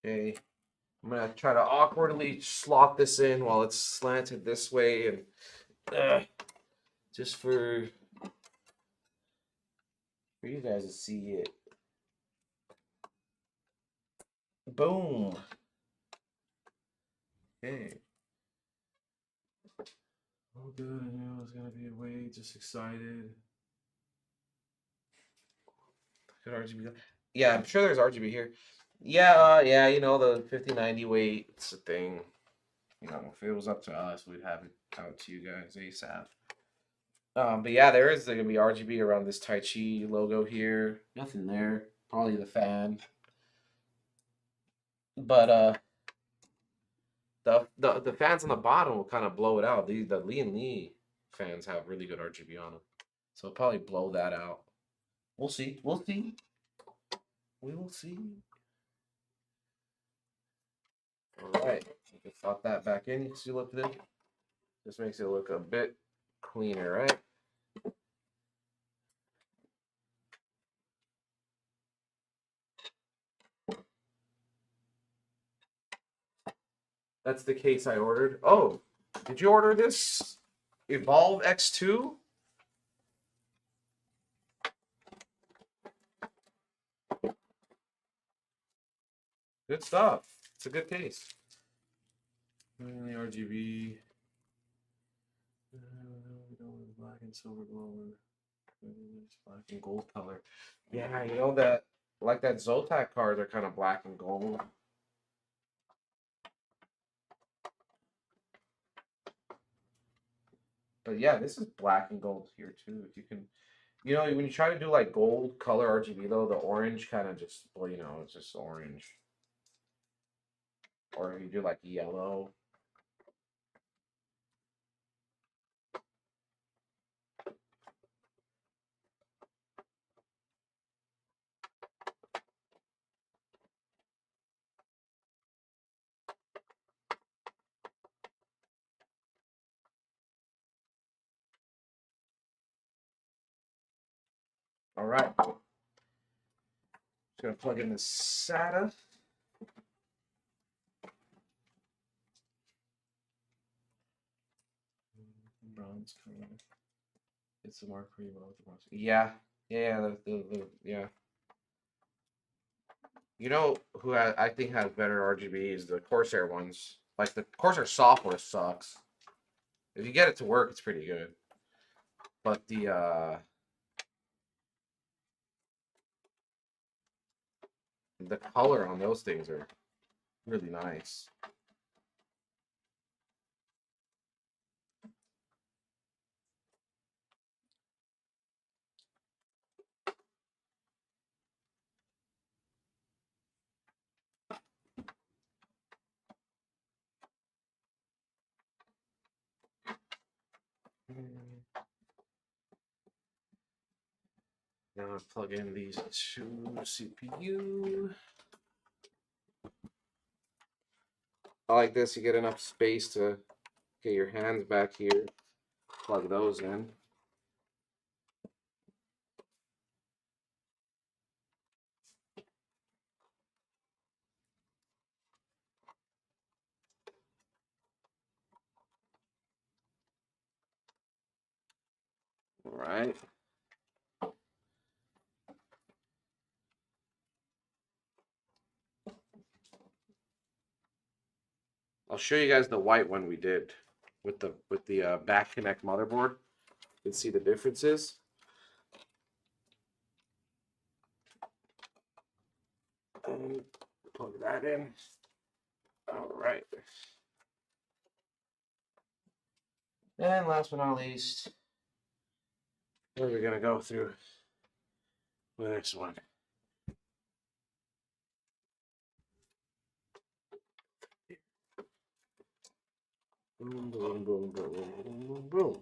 [SPEAKER 1] Okay. I'm gonna try to awkwardly slot this in while it's slanted this way, and just for you guys to see it. Boom. Okay. Oh, good. I knew it was gonna be away. Just excited. Good RGB. Yeah, I'm sure there's RGB here. Yeah, yeah. You know the 5090 weight. It's a thing. You know, if it was up to us, we'd have it out to you guys ASAP. But yeah, there is gonna be RGB around this Taichi logo here. Nothing there. Probably the fan. But The fans on the bottom will kind of blow it out. The Lian Li fans have really good RGB on them, so it'll probably blow that out. We'll see. We'll see. We will see. All right, you can slot that back in. You can see, look at this. This makes it look a bit cleaner, right? That's the case I ordered. Oh, did you order this Evolv X2? Good stuff. It's a good case. And the RGB. Black and silver glow. Black and gold color. Yeah, you know that, like that Zotac cards are kind of black and gold. But yeah, this is black and gold here too. If you can, you know, when you try to do like gold color RGB though, the orange kind of just, well, you know, it's just orange. Or if you do like yellow. All right. Just gonna plug in the SATA. Bronze color. It's the mark pretty well with the bronze. Yeah, yeah, yeah. You know who I think has better RGB is the Corsair ones. Like the Corsair software sucks. If you get it to work, it's pretty good. But the color on those things are really nice. Now I plug in these two CPU. I like this. You get enough space to get your hands back here. Plug those in. All right. I'll show you guys the white one we did with the back connect motherboard. You can see the differences. And plug that in. All right. And last but not least, we're gonna go through the next one. Boom, boom, boom, boom, boom, boom, boom.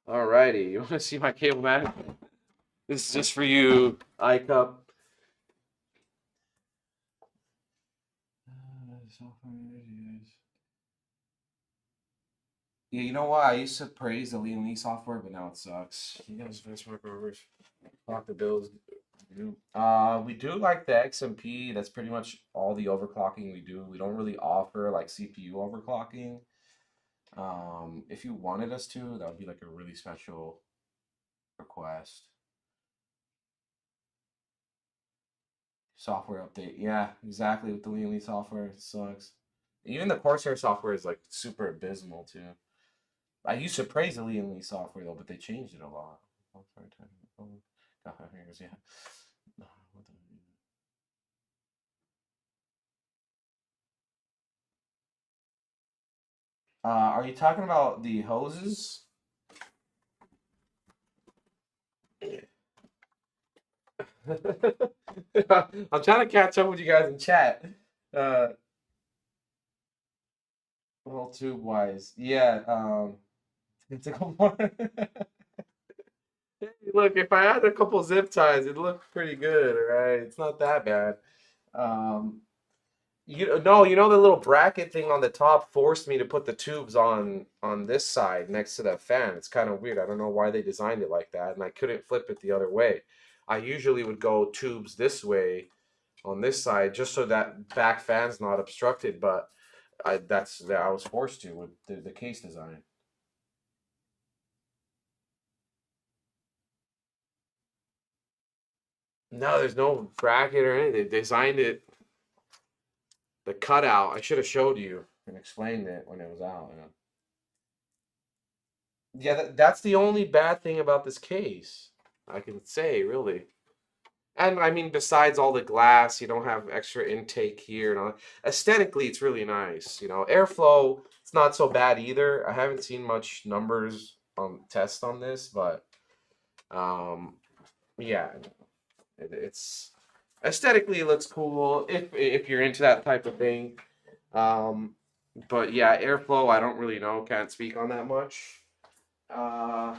[SPEAKER 1] Alrighty, you want to see my cable management? This is just for you, iCup. Yeah, you know what? I used to praise the Lian Li software, but now it sucks. You guys benchmark overs. Talk the bills. We do like the XMP. That's pretty much all the overclocking we do. We don't really offer like CPU overclocking. If you wanted us to, that would be like a really special request. Software update. Yeah, exactly. With the Lian Li software, it sucks. Even the Corsair software is like super abysmal too. I used to praise the Lian Li software though, but they changed it a lot. Oh, God, yeah. Are you talking about the hoses? I'm trying to catch up with you guys in chat. Uh, well, tube wise, yeah. It's a couple more. Hey, look, if I had a couple zip ties, it'd look pretty good, right? It's not that bad. Um, you know the little bracket thing on the top forced me to put the tubes on this side next to that fan. It's kind of weird. I don't know why they designed it like that, and I couldn't flip it the other way. I usually would go tubes this way on this side just so that back fan's not obstructed, but I was forced to with the case design. No, there's no bracket or anything. They designed it, the cutout. I should have showed you and explained it when it was out. You know? Yeah, that's the only bad thing about this case, I can say, really. And I mean, besides all the glass, you don't have extra intake here and all that. Aesthetically, it's really nice. You know, airflow, it's not so bad either. I haven't seen much numbers on test on this, but yeah, it's aesthetically it looks cool if you're into that type of thing. Um, but yeah, airflow, I don't really know. Can't speak on that much. Uh,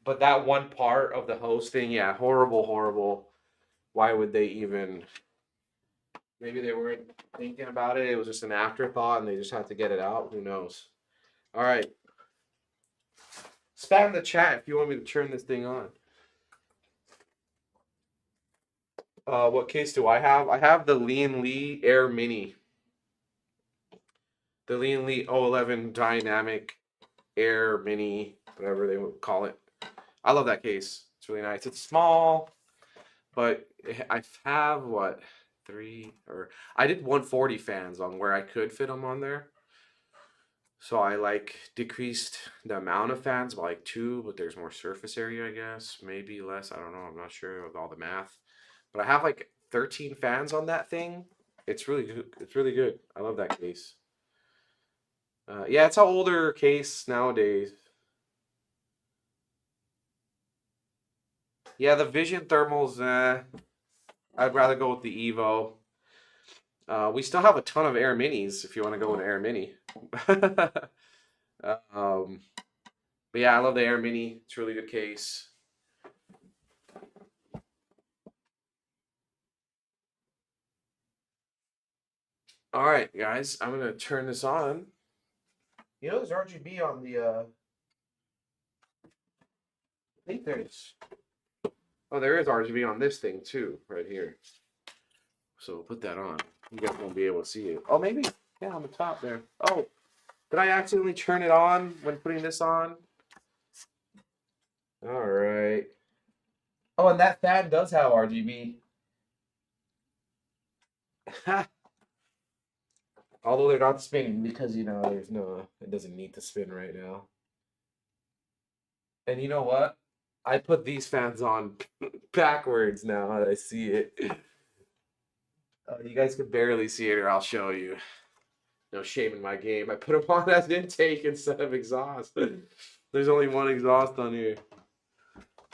[SPEAKER 1] but that one part of the hosting, yeah, horrible, horrible. Why would they even? Maybe they weren't thinking about it. It was just an afterthought, and they just had to get it out. Who knows? All right, spam the chat if you want me to turn this thing on. What case do I have? I have the Lian Li Air Mini. The Lian Li 011 Dynamic Air Mini, whatever they would call it. I love that case. It's really nice. It's small, but I have what I did 140 fans on where I could fit them on there. So I like decreased the amount of fans by like 2, but there's more surface area, I guess. Maybe less. I don't know. I'm not sure with all the math. But I have like 13 fans on that thing. It's really good. It's really good. I love that case. Yeah, it's an older case nowadays. Yeah, the Vision thermals, I'd rather go with the Evo. We still have a ton of Air Minis if you want to go with Air Mini. um, but yeah, I love the Air Mini. It's a really good case. All right, guys, I'm gonna turn this on. You know, there's RGB on the. I think there's. Oh, there is RGB on this thing too, right here. So we'll put that on. You guys won't be able to see it. Oh, maybe. Yeah, on the top there. Oh, did I accidentally turn it on when putting this on? All right. Oh, and that fan does have RGB. Although they're not spinning because, you know, there's no, it doesn't need to spin right now. And you know what? I put these fans on backwards now that I see it. You guys can barely see it, or I'll show you. No shame in my game. I put them on as intake instead of exhaust. There's only one exhaust on here.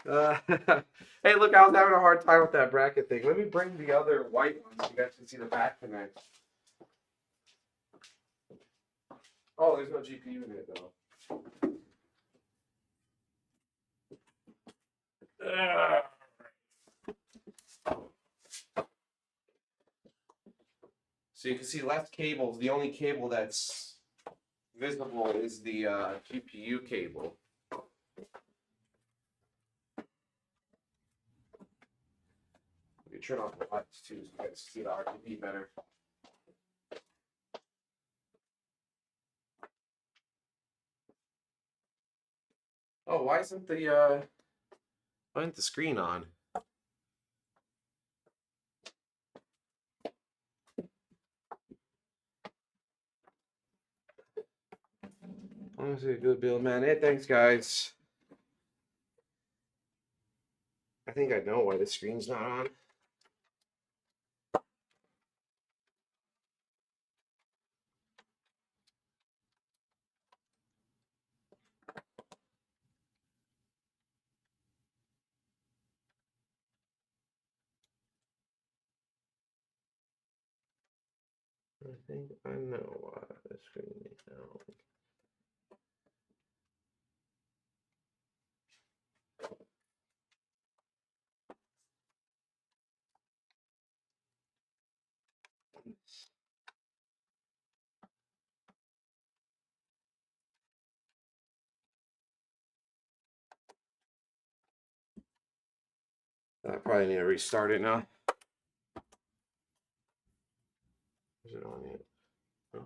[SPEAKER 1] Hey, look, I was having a hard time with that bracket thing. Let me bring the other white one so you guys can see the back connect. Oh, there's no GPU in it, though. So you can see left cables. The only cable that's visible is the GPU cable. You turn off the lights too, so you guys see the RGB better. Oh, why isn't the screen on? Honestly, a good build, man. Hey, thanks, guys. I think I know why the screen's not on. I think I know why the screen is down. I probably need to restart it now. Is it on yet? No.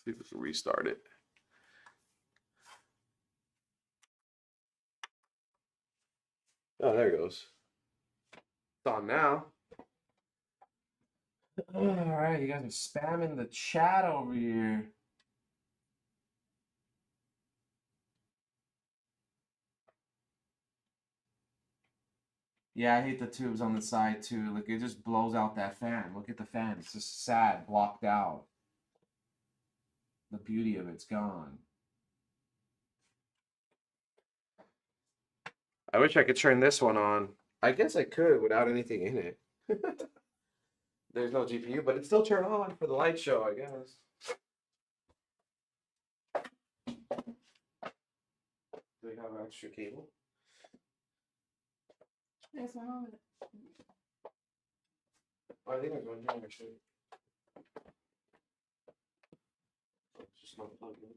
[SPEAKER 1] See if we can restart it. Oh, there it goes. It's on now. All right, you guys are spamming the chat over here. Yeah, I hate the tubes on the side too. Like it just blows out that fan. Look at the fan. It's just sad, blocked out. The beauty of it's gone. I wish I could turn this one on. I guess I could without anything in it. There's no GPU, but it still turned on for the light show, I guess. Do we have an extra cable?
[SPEAKER 2] There's one over there.
[SPEAKER 1] I think there's one here actually. It's just not plugged in.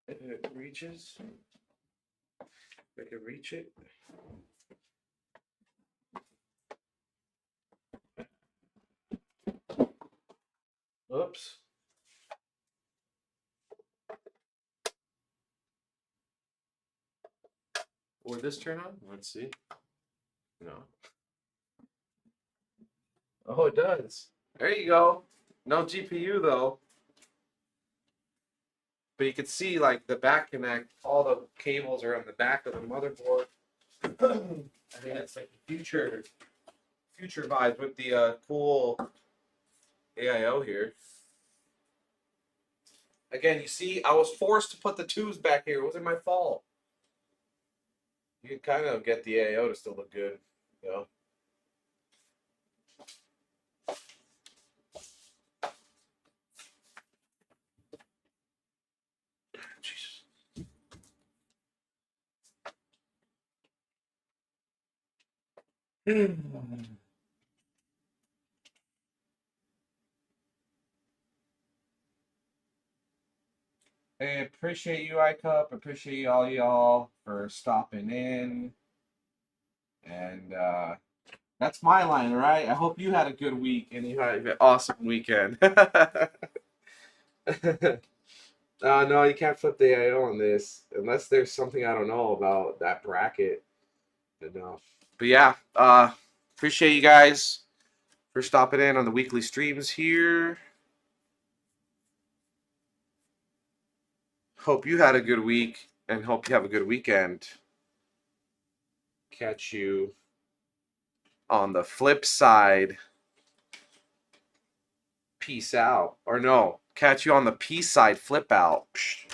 [SPEAKER 1] If it reaches, if I can reach it. Oops. Would this turn on? Let's see. No. Oh, it does. There you go. No GPU though. But you can see like the back connect, all the cables are on the back of the motherboard. I think it's like future vibes with the cool AIO here. Again, you see, I was forced to put the tubes back here. It wasn't my fault. You can kind of get the AIO to still look good, you know. Jesus. Hey, appreciate you, iCup. Appreciate all y'all for stopping in. And that's my line, right? I hope you had a good week and you had an awesome weekend. No, you can't flip the AIO on this unless there's something I don't know about that bracket. No. But yeah, appreciate you guys for stopping in on the weekly streams here. Hope you had a good week and hope you have a good weekend. Catch you on the flip side. Peace out. Or no, catch you on the peace side flip out. Psh.